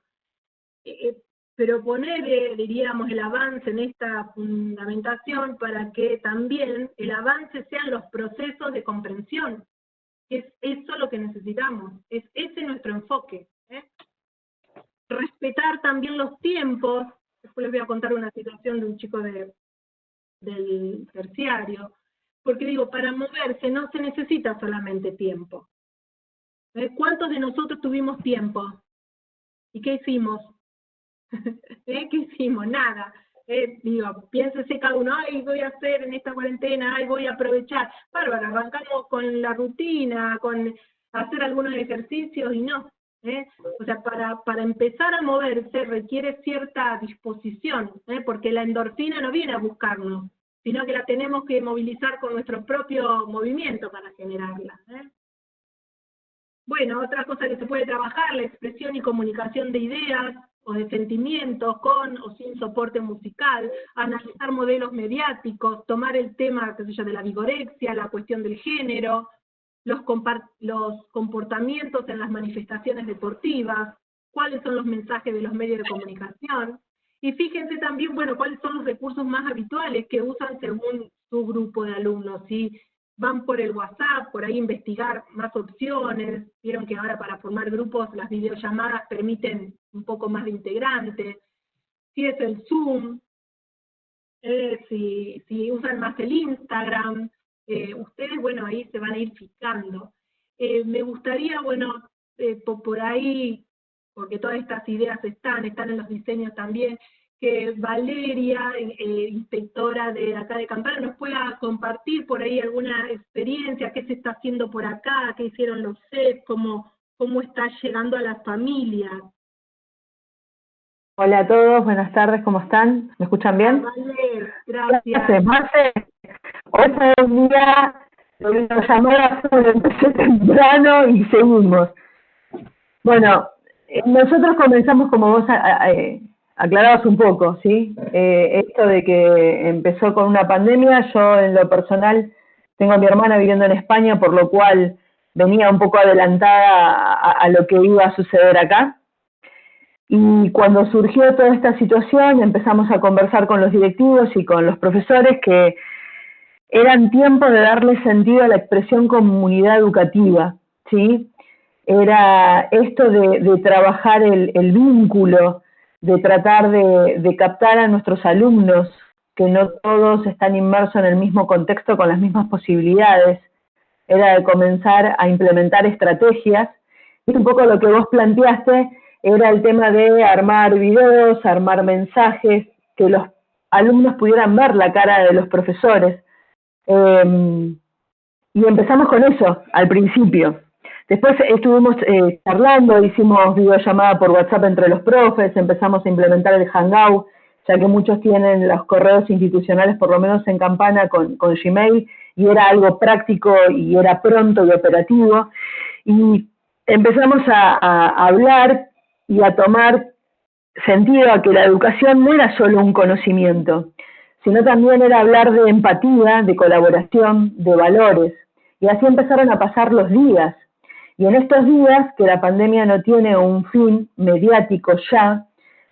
pero poner, diríamos, el avance en esta fundamentación para que también el avance sean los procesos de comprensión. Es eso lo que necesitamos, es ese nuestro enfoque. Respetar también los tiempos. Después les voy a contar una situación de un chico del terciario, porque digo, para moverse no se necesita solamente tiempo. ¿Cuántos de nosotros tuvimos tiempo? ¿Y qué hicimos? ¿Qué hicimos? Nada. Digo, piénsese cada uno, ay, voy a hacer en esta cuarentena, ay, voy a aprovechar. Bárbaro, arrancamos con la rutina, con hacer algunos ejercicios y no. O sea, para empezar a moverse requiere cierta disposición, porque la endorfina no viene a buscarnos, sino que la tenemos que movilizar con nuestro propio movimiento para generarla. Bueno, otra cosa que se puede trabajar, la expresión y comunicación de ideas o de sentimientos con o sin soporte musical, analizar modelos mediáticos, tomar el tema, qué sé yo, de la vigorexia, la cuestión del género, los comportamientos en las manifestaciones deportivas, cuáles son los mensajes de los medios de comunicación, y fíjense también, bueno, cuáles son los recursos más habituales que usan según su grupo de alumnos, si van por el WhatsApp, por ahí investigar más opciones, vieron que ahora para formar grupos las videollamadas permiten un poco más de integrantes, si es el Zoom, si usan más el Instagram, ustedes, bueno, ahí se van a ir fijando. Me gustaría, bueno, por ahí, porque todas estas ideas están en los diseños también, que Valeria, inspectora de acá de Campana, nos pueda compartir por ahí alguna experiencia, qué se está haciendo por acá, qué hicieron los CEP, cómo está llegando a las familias. Hola a todos, buenas tardes, ¿cómo están? ¿Me escuchan bien? Vale, gracias. Marce. Hoy fue un día, nos llamaron, empecé temprano y seguimos. Bueno, nosotros comenzamos, como vos aclarabas un poco, ¿sí? Esto de que empezó con una pandemia, yo en lo personal tengo a mi hermana viviendo en España, por lo cual venía un poco adelantada a lo que iba a suceder acá. Y cuando surgió toda esta situación, empezamos a conversar con los directivos y con los profesores que eran tiempos de darle sentido a la expresión comunidad educativa, ¿sí? Era esto de trabajar el vínculo, de tratar de captar a nuestros alumnos, que no todos están inmersos en el mismo contexto con las mismas posibilidades. Era de comenzar a implementar estrategias. Y un poco lo que vos planteaste era el tema de armar videos, armar mensajes, que los alumnos pudieran ver la cara de los profesores. Y empezamos con eso al principio. Después estuvimos charlando, hicimos videollamada por WhatsApp entre los profes, empezamos a implementar el Hangout, ya que muchos tienen los correos institucionales, por lo menos en Campana, con Gmail, y era algo práctico y era pronto y operativo. Y empezamos a hablar y a tomar sentido a que la educación no era solo un conocimiento, sino también era hablar de empatía, de colaboración, de valores. Y así empezaron a pasar los días. Y en estos días, que la pandemia no tiene un fin mediático ya,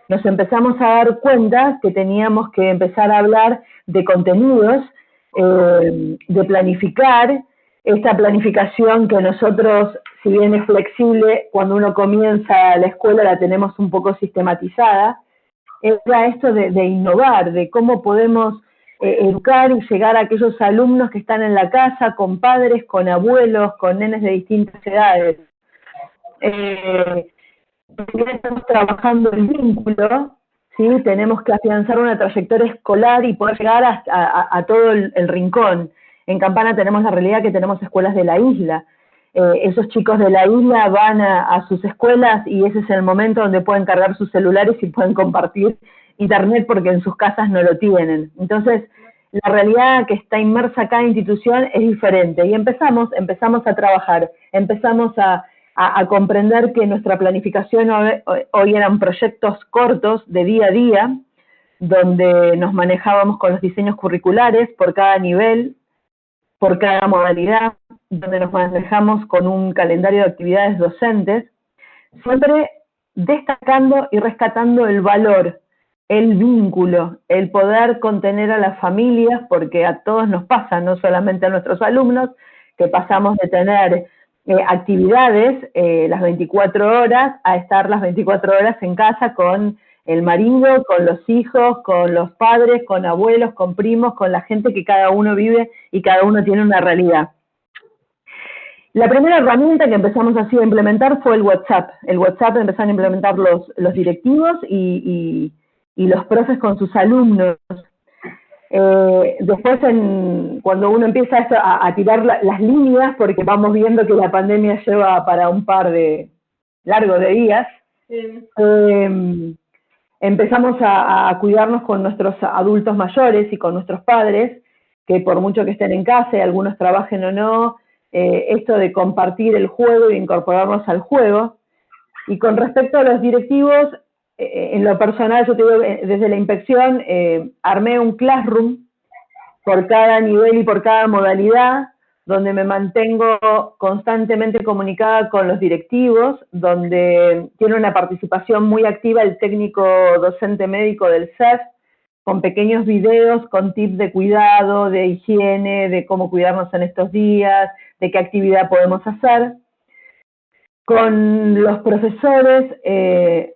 nos empezamos a dar cuenta que teníamos que empezar a hablar de contenidos, de planificar, esta planificación que nosotros, si bien es flexible, cuando uno comienza la escuela la tenemos un poco sistematizada, era esto de innovar, de cómo podemos educar y llegar a aquellos alumnos que están en la casa, con padres, con abuelos, con nenes de distintas edades. Estamos trabajando el vínculo, ¿sí? Tenemos que afianzar una trayectoria escolar y poder llegar a todo el rincón. En Campana tenemos la realidad que tenemos escuelas de la isla. Esos chicos de la isla van a sus escuelas y ese es el momento donde pueden cargar sus celulares y pueden compartir internet porque en sus casas no lo tienen. Entonces, la realidad que está inmersa cada institución es diferente. Y empezamos a trabajar, empezamos a comprender que nuestra planificación hoy eran proyectos cortos de día a día, donde nos manejábamos con los diseños curriculares por cada nivel, por cada modalidad, donde nos manejamos con un calendario de actividades docentes, siempre destacando y rescatando el valor, el vínculo, el poder contener a las familias, porque a todos nos pasa, no solamente a nuestros alumnos, que pasamos de tener actividades las 24 horas a estar las 24 horas en casa con el marido, con los hijos, con los padres, con abuelos, con primos, con la gente que cada uno vive y cada uno tiene una realidad. La primera herramienta que empezamos así a implementar fue el WhatsApp. El WhatsApp empezaron a implementar los directivos y los profes con sus alumnos. Después, cuando uno empieza a tirar las líneas, porque vamos viendo que la pandemia lleva para un par de largos de días, empezamos a cuidarnos con nuestros adultos mayores y con nuestros padres, que por mucho que estén en casa y algunos trabajen o no, esto de compartir el juego e incorporarnos al juego. Y con respecto a los directivos, en lo personal, yo te digo, desde la inspección, armé un classroom por cada nivel y por cada modalidad, donde me mantengo constantemente comunicada con los directivos, donde tiene una participación muy activa el técnico docente médico del CEF, con pequeños videos, con tips de cuidado, de higiene, de cómo cuidarnos en estos días, de qué actividad podemos hacer. Con los profesores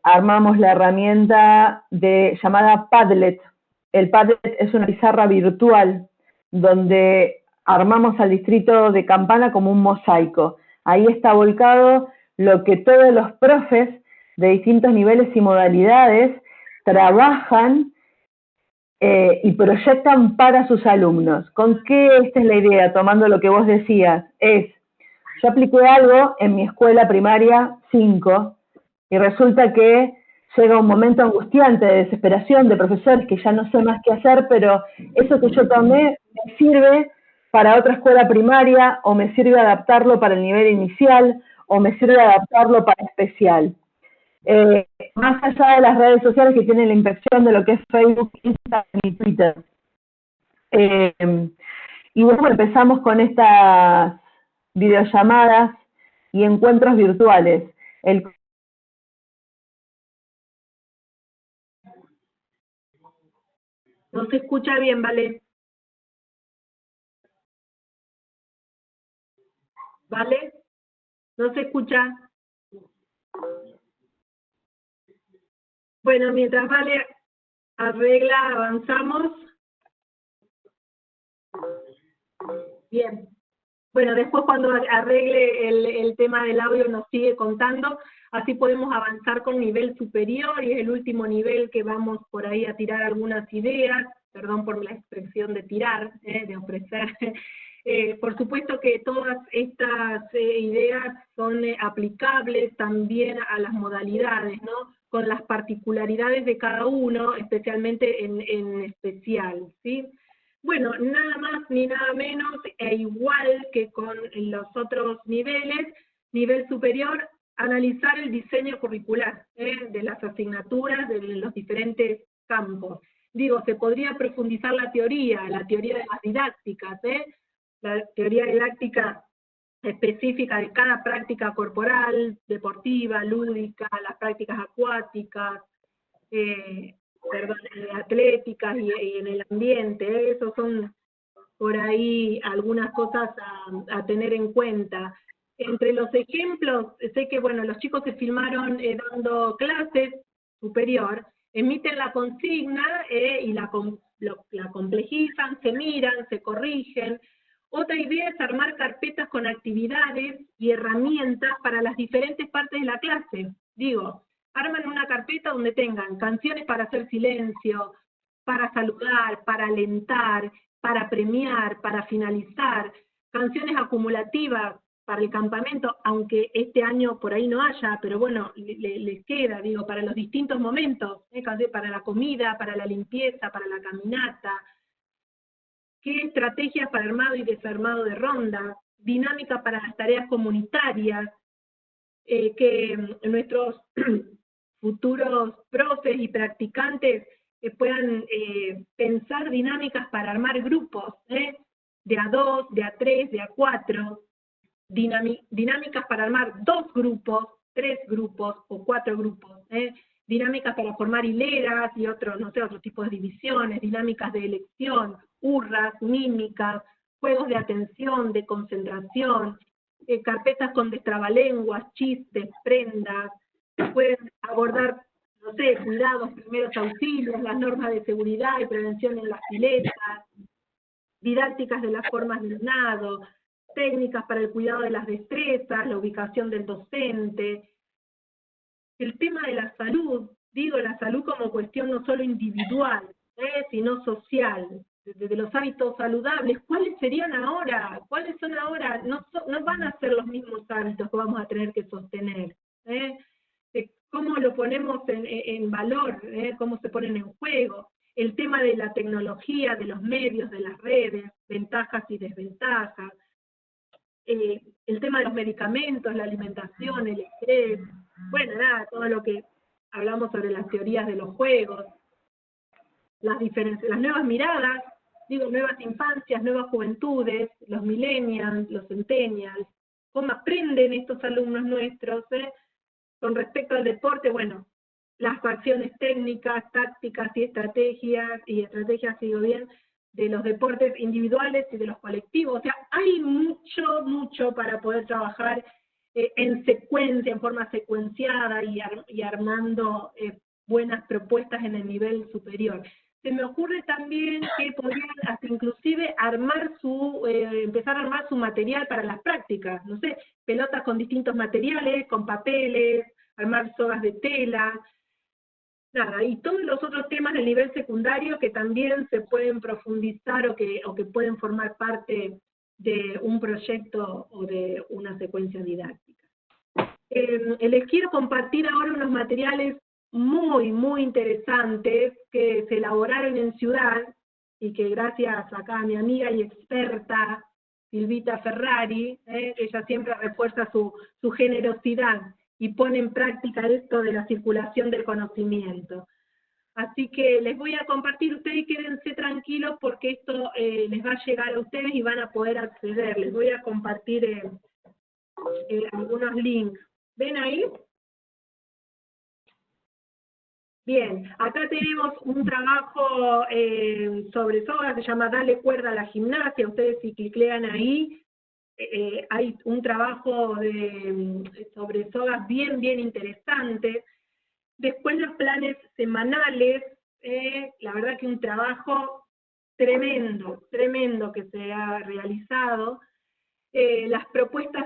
armamos la herramienta llamada Padlet. El Padlet es una pizarra virtual donde armamos al distrito de Campana como un mosaico. Ahí está volcado lo que todos los profes de distintos niveles y modalidades trabajan y proyectan para sus alumnos. ¿Con qué? Esta es la idea, tomando lo que vos decías, yo apliqué algo en mi escuela primaria 5 y resulta que llega un momento angustiante de desesperación de profesores que ya no sé más qué hacer, pero eso que yo tomé me sirve para otra escuela primaria, o me sirve adaptarlo para el nivel inicial, o me sirve adaptarlo para especial. Más allá de las redes sociales que tienen la inspección de lo que es Facebook, Instagram y Twitter. Y bueno, empezamos con estas videollamadas y encuentros virtuales. No se escucha bien, ¿vale? ¿Vale? No se escucha. Bueno, mientras Vale arregla, avanzamos. Bien. Bueno, después cuando arregle el tema del audio nos sigue contando, así podemos avanzar con nivel superior, y es el último nivel que vamos por ahí a tirar algunas ideas, perdón por la expresión de tirar, de ofrecer. Por supuesto que todas estas ideas son aplicables también a las modalidades, ¿no? Con las particularidades de cada uno, especialmente en especial, ¿sí? Bueno, nada más ni nada menos, e igual que con los otros niveles, nivel superior, analizar el diseño curricular de las asignaturas de los diferentes campos. Digo, se podría profundizar la teoría de las didácticas, la teoría didáctica específica de cada práctica corporal, deportiva, lúdica, las prácticas acuáticas, atléticas y en el ambiente. Esos son por ahí algunas cosas a tener en cuenta. Entre los ejemplos, sé que bueno, los chicos se filmaron dando clases superior, emiten la consigna y la complejizan, se miran, se corrigen. Otra idea es armar carpetas con actividades y herramientas para las diferentes partes de la clase. Digo, arman una carpeta donde tengan canciones para hacer silencio, para saludar, para alentar, para premiar, para finalizar, canciones acumulativas para el campamento, aunque este año por ahí no haya, pero bueno, les queda, digo, para los distintos momentos, para la comida, para la limpieza, para la caminata. qué estrategias para armado y desarmado de ronda, dinámica para las tareas comunitarias, que nuestros futuros profes y practicantes puedan pensar dinámicas para armar grupos, de a 2, de a 3, de a 4, dinámicas para armar 2 grupos, 3 grupos o 4 grupos, dinámicas para formar hileras y otros, no sé, otros tipos de divisiones, dinámicas de elección, hurras, mímicas, juegos de atención, de concentración, carpetas con destrabalenguas, chistes, prendas, pueden abordar, no sé, cuidados, primeros auxilios, las normas de seguridad y prevención en las piletas, didácticas de las formas del nado, técnicas para el cuidado de las destrezas, la ubicación del docente. El tema de la salud, digo la salud como cuestión no solo individual, sino social, de los hábitos saludables. ¿Cuáles serían ahora? ¿Cuáles son ahora? No van a ser los mismos hábitos que vamos a tener que sostener. ¿Cómo lo ponemos en valor? ¿Cómo se ponen en juego? El tema de la tecnología, de los medios, de las redes, ventajas y desventajas. El tema de los medicamentos, la alimentación, el estrés, bueno, nada, todo lo que hablamos sobre las teorías de los juegos, las diferencias, las nuevas miradas, digo, nuevas infancias, nuevas juventudes, los millennials, los centennials, cómo aprenden estos alumnos nuestros, con respecto al deporte, bueno, las acciones técnicas, tácticas y estrategias, digo bien, de los deportes individuales y de los colectivos. O sea, hay mucho para poder trabajar en secuencia, en forma secuenciada y armando buenas propuestas en el nivel superior. Se me ocurre también que podrían hasta inclusive empezar a armar su material para las prácticas, no sé, pelotas con distintos materiales, con papeles, armar sogas de tela, nada, y todos los otros temas del nivel secundario que también se pueden profundizar o que pueden formar parte de un proyecto o de una secuencia didáctica. Les quiero compartir ahora unos materiales muy interesantes que se elaboraron en Ciudad y que gracias acá a mi amiga y experta Silvita Ferrari, ella siempre refuerza su generosidad y pone en práctica esto de la circulación del conocimiento. Así que les voy a compartir ustedes y quédense tranquilos porque esto les va a llegar a ustedes y van a poder acceder. Les voy a compartir algunos links. ¿Ven ahí? Bien, acá tenemos un trabajo sobre sogas, se llama Dale cuerda a la gimnasia. Ustedes si cliclean ahí, hay un trabajo sobre sogas bien interesante. Después los planes semanales, la verdad que un trabajo tremendo que se ha realizado. Las propuestas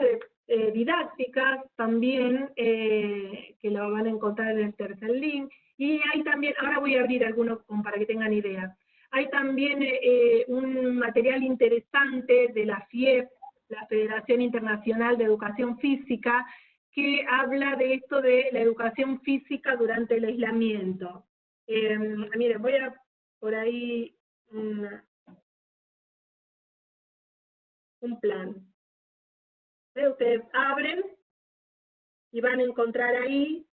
didácticas también, que lo van a encontrar en el tercer link. Y hay también, ahora voy a abrir algunos para que tengan idea. Hay también un material interesante de la FIEP, la Federación Internacional de Educación Física, que habla de esto de la educación física durante el aislamiento. Miren, voy a por ahí un plan. Ustedes abren y van a encontrar ahí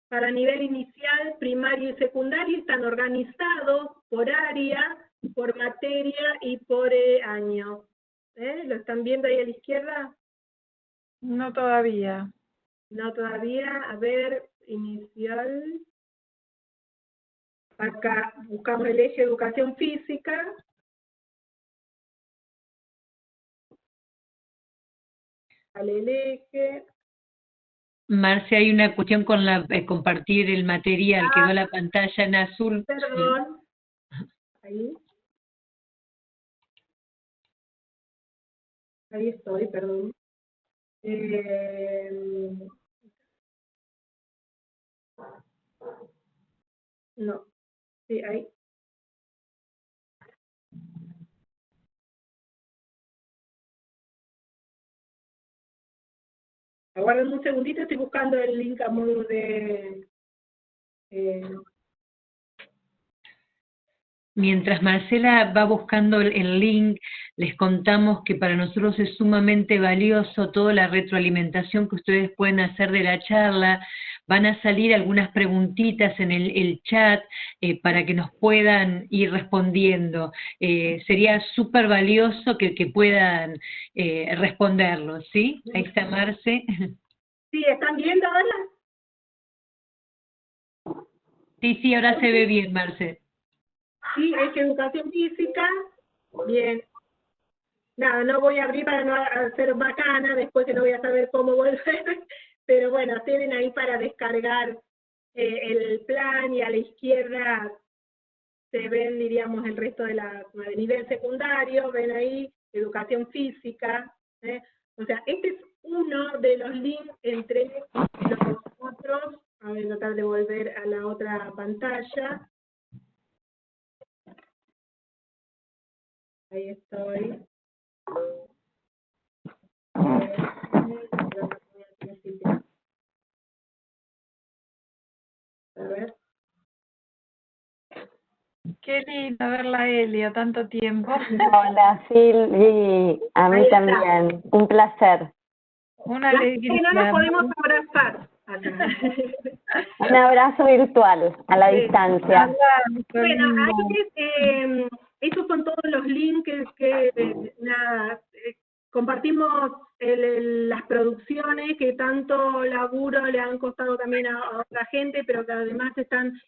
para nivel inicial, primario y secundario, están organizados por área, por materia y por año. ¿Lo están viendo ahí a la izquierda? No todavía. No todavía, a ver, inicial. Acá buscamos el eje educación física. Sale el eje. Marcia, hay una cuestión con compartir el material, quedó la pantalla en azul. Perdón. Ahí. Ahí estoy, perdón. No, sí, ahí. Aguarden un segundito, estoy buscando el link a modo de... Mientras Marcela va buscando el link, les contamos que para nosotros es sumamente valioso toda la retroalimentación que ustedes pueden hacer de la charla. Van a salir algunas preguntitas en el chat para que nos puedan ir respondiendo. Sería súper valioso que puedan responderlo, ¿sí? Ahí está Marce. Sí, ¿están viendo ahora? Sí, ahora se ve bien, Marce. Sí, es educación física. Bien. Nada, no voy a abrir para no hacer bacana, después que no voy a saber cómo volver. Pero bueno, tienen ahí para descargar el plan, y a la izquierda se ven, diríamos, el resto de nivel secundario, ven ahí, educación física. O sea, este es uno de los links entre los otros. A ver, tratar de volver a la otra pantalla. Ahí estoy. A ver. Qué lindo verla, Elia, tanto tiempo. Hola, Silvi, a mí también, un placer. Una alegría. No nos podemos abrazar. Un abrazo virtual a la distancia. Bueno, ahí esos son todos los links que nada, compartimos las producciones que tanto laburo le han costado también a otra gente, pero que además están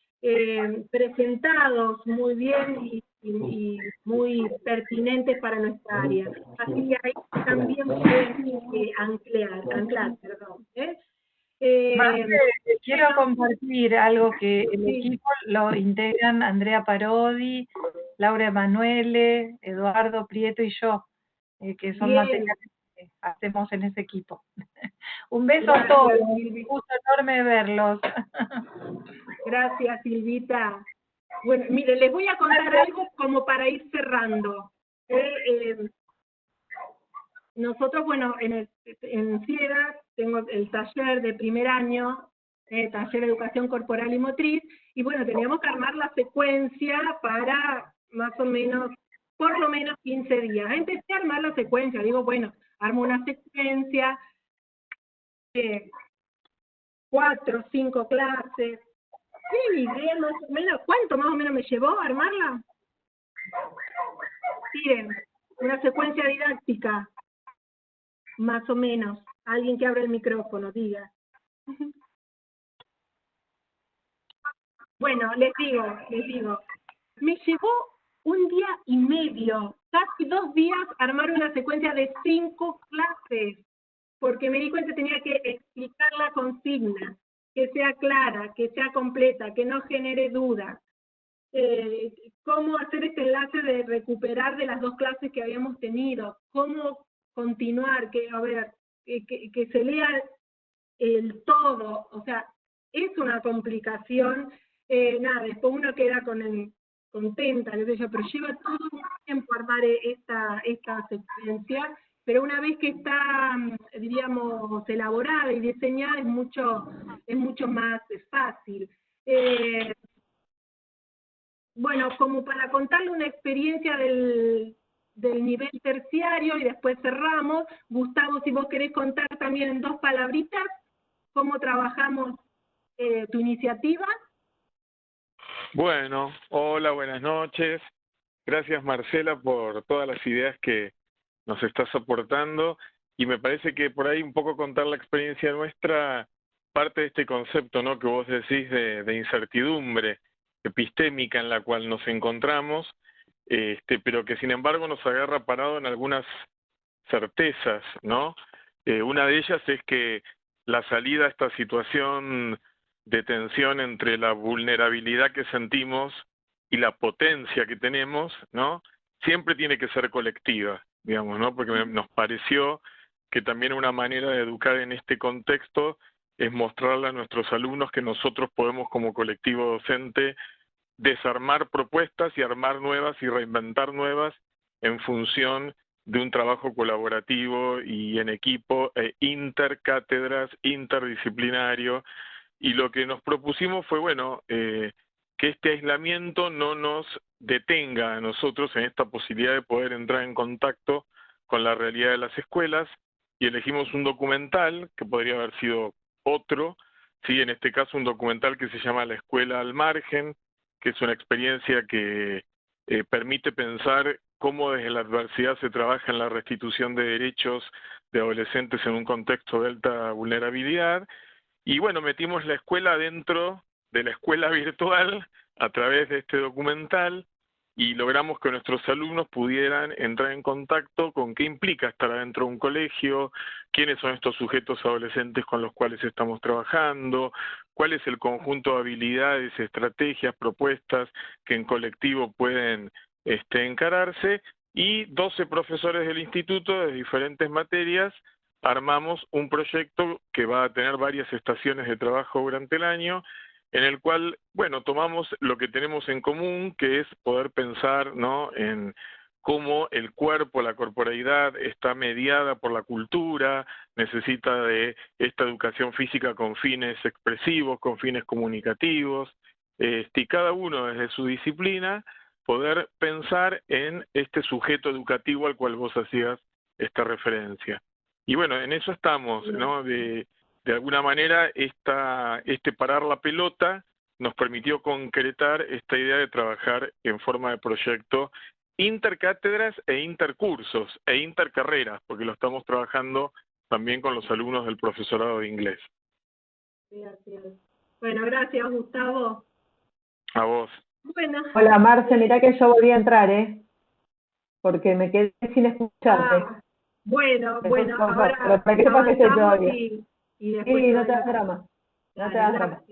presentados muy bien y muy pertinentes para nuestra área. Así que ahí también pueden anclar, perdón. Quiero compartir algo que el equipo lo integran Andrea Parodi, Laura Emanuele, Eduardo Prieto y yo, que son materiales que hacemos en ese equipo. Un beso a todos, un gusto enorme verlos. Gracias, Silvita. Bueno, mire, les voy a contar algo como para ir cerrando. Nosotros, bueno, en CIEDA tengo el taller de primer año, taller de educación corporal y motriz, y bueno, teníamos que armar la secuencia para más o menos, por lo menos 15 días. Empecé a armar la secuencia, digo, bueno, armo una secuencia, 4 o 5 clases. ¿Tienen idea más o menos cuánto más o menos me llevó a armarla? Miren, una secuencia didáctica, más o menos. Alguien que abra el micrófono, diga. Bueno, les digo. Me llevó 1 día y medio, casi 2 días, armar una secuencia de 5 clases, porque me di cuenta que tenía que explicar la consigna, que sea clara, que sea completa, que no genere dudas. Cómo hacer este enlace de recuperar de las 2 clases que habíamos tenido, cómo continuar, que se lea el todo, o sea, es una complicación. Nada, después uno queda contenta, qué sé yo, pero lleva todo un tiempo armar esta secuencia, pero una vez que está, diríamos, elaborada y diseñada, es mucho más fácil. Bueno, como para contarle una experiencia del nivel terciario y después cerramos. Gustavo, si vos querés contar también en 2 palabritas cómo trabajamos tu iniciativa. Bueno, hola, buenas noches. Gracias, Marcela, por todas las ideas que nos estás aportando, y me parece que por ahí un poco contar la experiencia nuestra, parte de este concepto, ¿no?, que vos decís de incertidumbre epistémica en la cual nos encontramos, pero que sin embargo nos agarra parado en algunas certezas, ¿no? Una de ellas es que la salida a esta situación de tensión entre la vulnerabilidad que sentimos y la potencia que tenemos, ¿no?, siempre tiene que ser colectiva, digamos, ¿no? Porque nos pareció que también una manera de educar en este contexto es mostrarle a nuestros alumnos que nosotros podemos, como colectivo docente, desarmar propuestas y armar nuevas y reinventar nuevas en función de un trabajo colaborativo y en equipo, intercátedras, interdisciplinario. Y lo que nos propusimos fue, bueno, que este aislamiento no nos detenga a nosotros en esta posibilidad de poder entrar en contacto con la realidad de las escuelas, y elegimos un documental, que podría haber sido otro, sí, en este caso un documental que se llama La Escuela al Margen, que es una experiencia que permite pensar cómo desde la adversidad se trabaja en la restitución de derechos de adolescentes en un contexto de alta vulnerabilidad. Y bueno, metimos la escuela dentro de la escuela virtual a través de este documental, y logramos que nuestros alumnos pudieran entrar en contacto con qué implica estar adentro de un colegio, quiénes son estos sujetos adolescentes con los cuales estamos trabajando, cuál es el conjunto de habilidades, estrategias, propuestas que en colectivo pueden encararse, y 12 profesores del instituto de diferentes materias armamos un proyecto que va a tener varias estaciones de trabajo durante el año, en el cual, bueno, tomamos lo que tenemos en común, que es poder pensar, ¿no?, en cómo el cuerpo, la corporeidad está mediada por la cultura, necesita de esta educación física con fines expresivos, con fines comunicativos, y cada uno desde su disciplina poder pensar en este sujeto educativo al cual vos hacías esta referencia. Y bueno, en eso estamos, ¿no? De alguna manera, este parar la pelota nos permitió concretar esta idea de trabajar en forma de proyecto intercátedras e intercursos e intercarreras, porque lo estamos trabajando también con los alumnos del profesorado de inglés. Gracias. Bueno, gracias, Gustavo. A vos. Bueno. Hola, Marce, mirá que yo volví a entrar, porque me quedé sin escucharte. Bueno, ahora pero para que sepas que estoy todavía. Y después sí, no te das drama. No te das drama.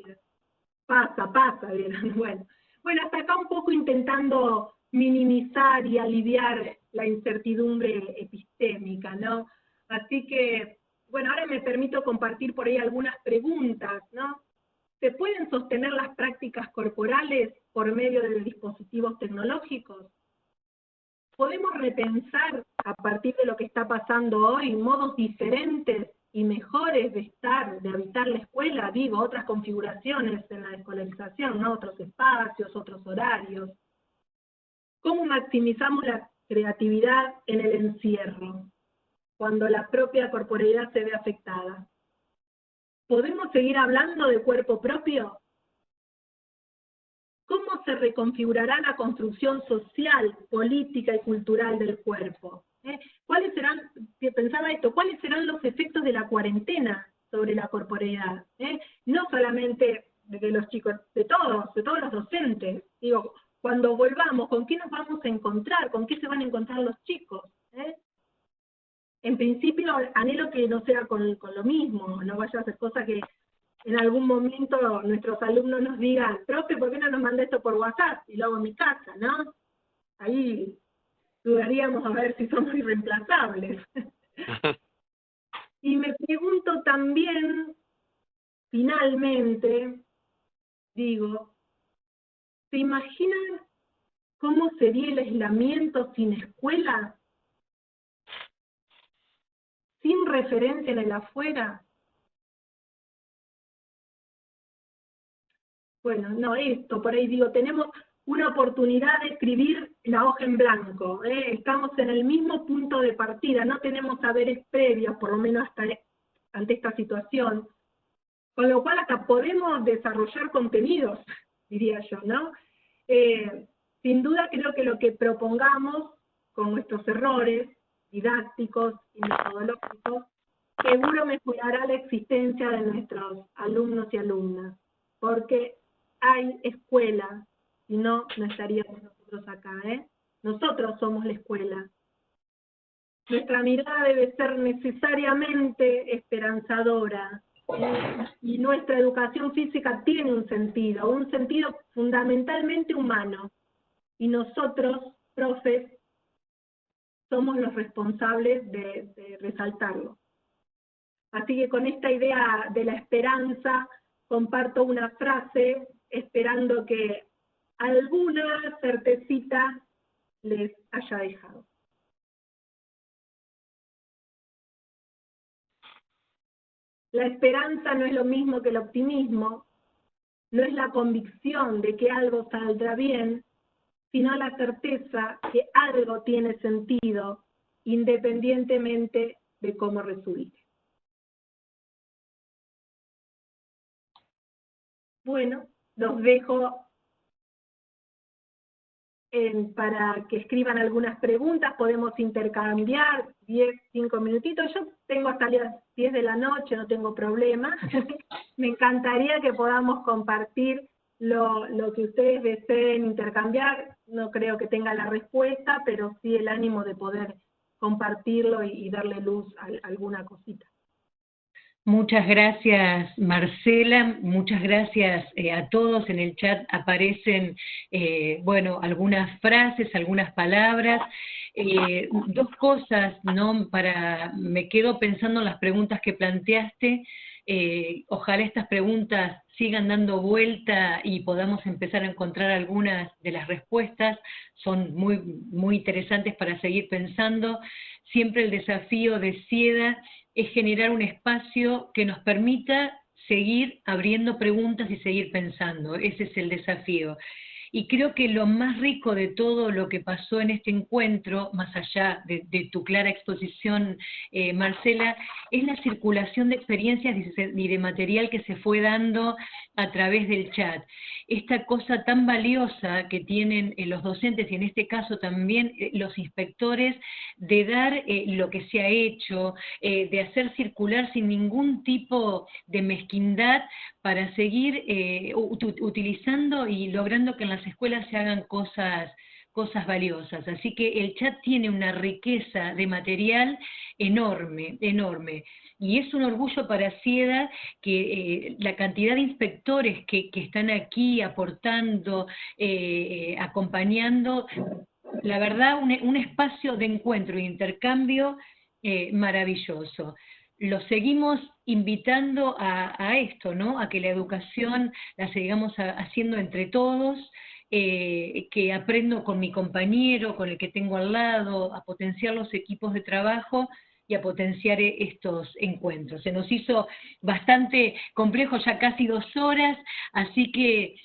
Pasa, bien. Bueno, hasta acá un poco intentando minimizar y aliviar la incertidumbre epistémica, ¿no? Así que, bueno, ahora me permito compartir por ahí algunas preguntas, ¿no? ¿Se pueden sostener las prácticas corporales por medio de dispositivos tecnológicos? ¿Podemos repensar, a partir de lo que está pasando hoy, modos diferentes y mejores de habitar la escuela? Digo, otras configuraciones en la escolarización, ¿no? Otros espacios, otros horarios. ¿Cómo maximizamos la creatividad en el encierro, cuando la propia corporeidad se ve afectada? ¿Podemos seguir hablando de cuerpo propio? ¿Cómo se reconfigurará la construcción social, política y cultural del cuerpo? ¿Cuáles serán, pensaba esto, cuáles serán los efectos de la cuarentena sobre la corporeidad? No solamente de los chicos, de todos los docentes. Digo, cuando volvamos, ¿con qué nos vamos a encontrar? ¿Con qué se van a encontrar los chicos? En principio, anhelo que no sea con lo mismo, no vaya a ser cosa que en algún momento nuestros alumnos nos digan, profe, ¿por qué no nos manda esto por WhatsApp? Y lo hago en mi casa, ¿no? Ahí dudaríamos a ver si somos irreemplazables. Y me pregunto también, finalmente, digo, ¿se imaginan cómo sería el aislamiento sin escuela? Sin referencia en el afuera. Bueno, no, esto, por ahí digo, tenemos una oportunidad de escribir la hoja en blanco, estamos en el mismo punto de partida, no tenemos saberes previos, por lo menos ante esta situación, con lo cual hasta podemos desarrollar contenidos, diría yo, ¿no? Sin duda creo que lo que propongamos con nuestros errores didácticos y metodológicos, seguro mejorará la existencia de nuestros alumnos y alumnas, porque hay escuela, si no, no estaríamos nosotros acá, Nosotros somos la escuela. Nuestra mirada debe ser necesariamente esperanzadora, y nuestra educación física tiene un sentido fundamentalmente humano, y nosotros, profes, somos los responsables de resaltarlo. Así que con esta idea de la esperanza, comparto una frase, esperando que alguna certecita les haya dejado. La esperanza no es lo mismo que el optimismo, no es la convicción de que algo saldrá bien, sino la certeza que algo tiene sentido, independientemente de cómo resulte. Bueno, los dejo para que escriban algunas preguntas, podemos intercambiar 5 minutitos. Yo tengo hasta las 10 de la noche, no tengo problema. Me encantaría que podamos compartir lo que ustedes deseen intercambiar. No creo que tenga la respuesta, pero sí el ánimo de poder compartirlo y darle luz a alguna cosita. Muchas gracias, Marcela, muchas gracias a todos. En el chat aparecen, bueno, algunas frases, algunas palabras. Dos cosas, ¿no? Me quedo pensando en las preguntas que planteaste. Ojalá estas preguntas sigan dando vuelta y podamos empezar a encontrar algunas de las respuestas. Son muy, muy interesantes para seguir pensando. Siempre el desafío de Cieda es generar un espacio que nos permita seguir abriendo preguntas y seguir pensando. Ese es el desafío. Y creo que lo más rico de todo lo que pasó en este encuentro, más allá de tu clara exposición, Marcela, es la circulación de experiencias y de material que se fue dando a través del chat. Esta cosa tan valiosa que tienen los docentes, y en este caso también los inspectores, de dar lo que se ha hecho, de hacer circular sin ningún tipo de mezquindad para seguir utilizando y logrando que en las escuelas se hagan cosas valiosas. Así que el chat tiene una riqueza de material enorme, enorme. Y es un orgullo para Cieda que la cantidad de inspectores que están aquí aportando, acompañando, la verdad un espacio de encuentro e intercambio maravilloso. Los seguimos invitando a esto, ¿no? A que la educación la sigamos haciendo entre todos, que aprendo con mi compañero, con el que tengo al lado, a potenciar los equipos de trabajo y a potenciar estos encuentros. Se nos hizo bastante complejo, ya casi 2 horas, así que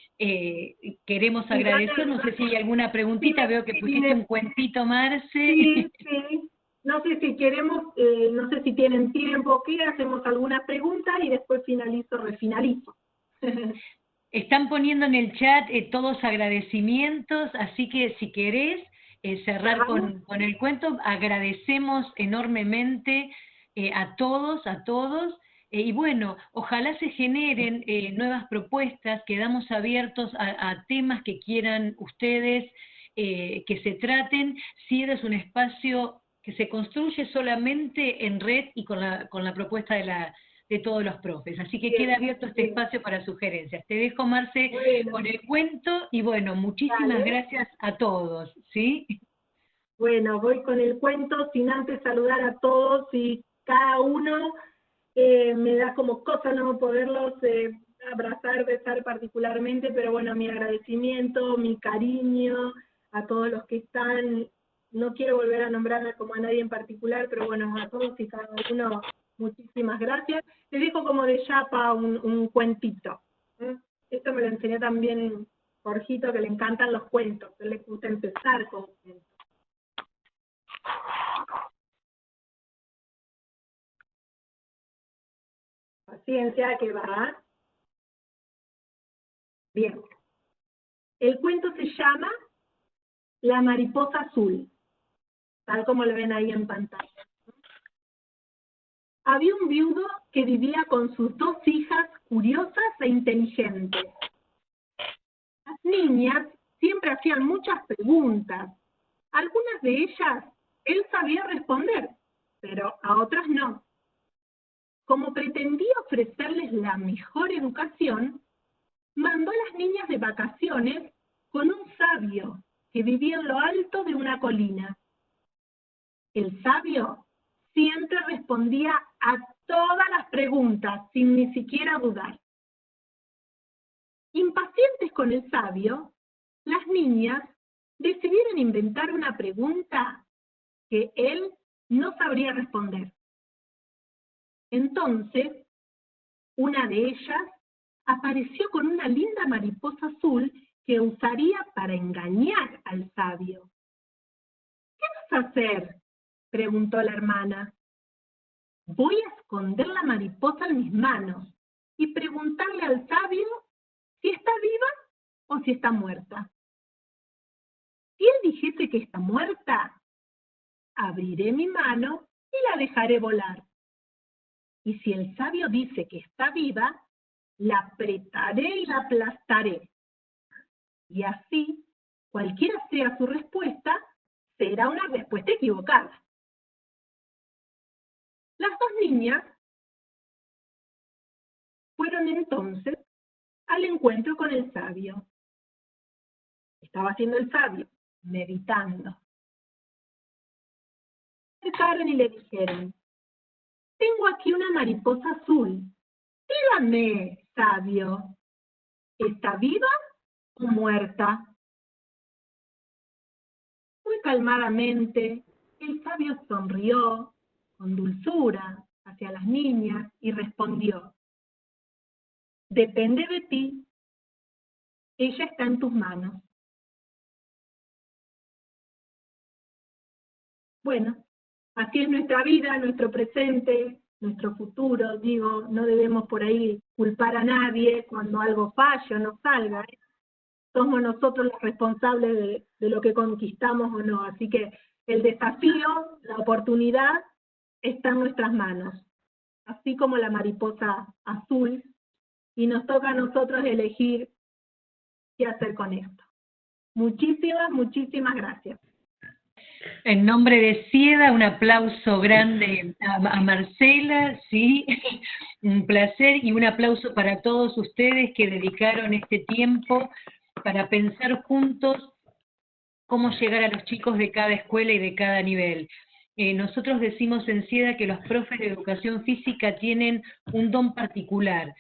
queremos agradecer. No sé si hay alguna preguntita, veo que pusiste un cuentito, Marce. Sí, sí. No sé si queremos, no sé si tienen tiempo, que hacemos alguna pregunta y después refinalizo. Están poniendo en el chat todos agradecimientos, así que si querés cerrar con el cuento, agradecemos enormemente a todos, y bueno, ojalá se generen nuevas propuestas, quedamos abiertos a temas que quieran ustedes que se traten. Cieda es un espacio que se construye solamente en red y con la propuesta de todos los profes. Así que queda abierto este espacio para sugerencias. Te dejo, Marce, con el cuento, y bueno, muchísimas gracias a todos, ¿sí? Bueno, voy con el cuento, sin antes saludar a todos, y cada uno me da como cosa no poderlos abrazar, besar particularmente, pero bueno, mi agradecimiento, mi cariño a todos los que están. No quiero volver a nombrar como a nadie en particular, pero bueno, a todos y cada uno, muchísimas gracias. Les dejo como de chapa un cuentito. Esto me lo enseñó también Jorgito, que le encantan los cuentos, que le gusta empezar con cuentos. Paciencia que va. Bien. El cuento se llama La mariposa azul, tal como lo ven ahí en pantalla. Había un viudo que vivía con sus 2 hijas curiosas e inteligentes. Las niñas siempre hacían muchas preguntas. Algunas de ellas él sabía responder, pero a otras no. Como pretendía ofrecerles la mejor educación, mandó a las niñas de vacaciones con un sabio que vivía en lo alto de una colina. El sabio siempre respondía a todas las preguntas sin ni siquiera dudar. Impacientes con el sabio, las niñas decidieron inventar una pregunta que él no sabría responder. Entonces, una de ellas apareció con una linda mariposa azul que usaría para engañar al sabio. ¿Qué vas a hacer?, preguntó la hermana. Voy a esconder la mariposa en mis manos y preguntarle al sabio si está viva o si está muerta. Si él dijese que está muerta, abriré mi mano y la dejaré volar. Y si el sabio dice que está viva, la apretaré y la aplastaré. Y así, cualquiera sea su respuesta, será una respuesta equivocada. Las dos niñas fueron entonces al encuentro con el sabio. Estaba haciendo el sabio, meditando. Se acercaron y le dijeron: tengo aquí una mariposa azul. Dígame, sabio, ¿está viva o muerta? Muy calmadamente, el sabio sonrió con dulzura hacia las niñas y respondió: depende de ti, ella está en tus manos. Bueno, así es nuestra vida, nuestro presente, nuestro futuro. Digo, no debemos por ahí culpar a nadie cuando algo falla o no salga. Somos nosotros los responsables de lo que conquistamos o no. Así que el desafío, la oportunidad, está en nuestras manos. Así como la mariposa azul. Y nos toca a nosotros elegir qué hacer con esto. Muchísimas, muchísimas gracias. En nombre de Cieda, un aplauso grande a Marcela, sí, un placer, y un aplauso para todos ustedes que dedicaron este tiempo para pensar juntos cómo llegar a los chicos de cada escuela y de cada nivel. Nosotros decimos en Cieda que los profes de educación física tienen un don particular,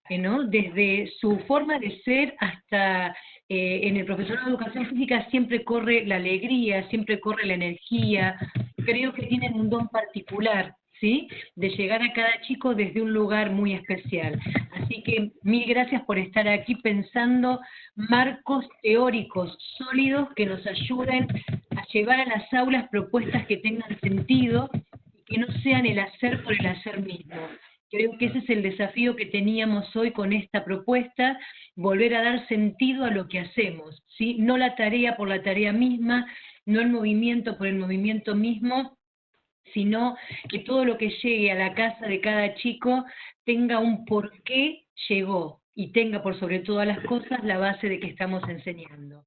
¿no? Desde su forma de ser hasta en el profesorado de educación física siempre corre la alegría, siempre corre la energía. Creo que tienen un don particular, ¿sí?, de llegar a cada chico desde un lugar muy especial. Así que mil gracias por estar aquí pensando marcos teóricos sólidos que nos ayuden a llevar a las aulas propuestas que tengan sentido y que no sean el hacer por el hacer mismo. Creo que ese es el desafío que teníamos hoy con esta propuesta, volver a dar sentido a lo que hacemos, ¿sí? No la tarea por la tarea misma, no el movimiento por el movimiento mismo, sino que todo lo que llegue a la casa de cada chico tenga un por qué llegó y tenga por sobre todas las cosas la base de que estamos enseñando.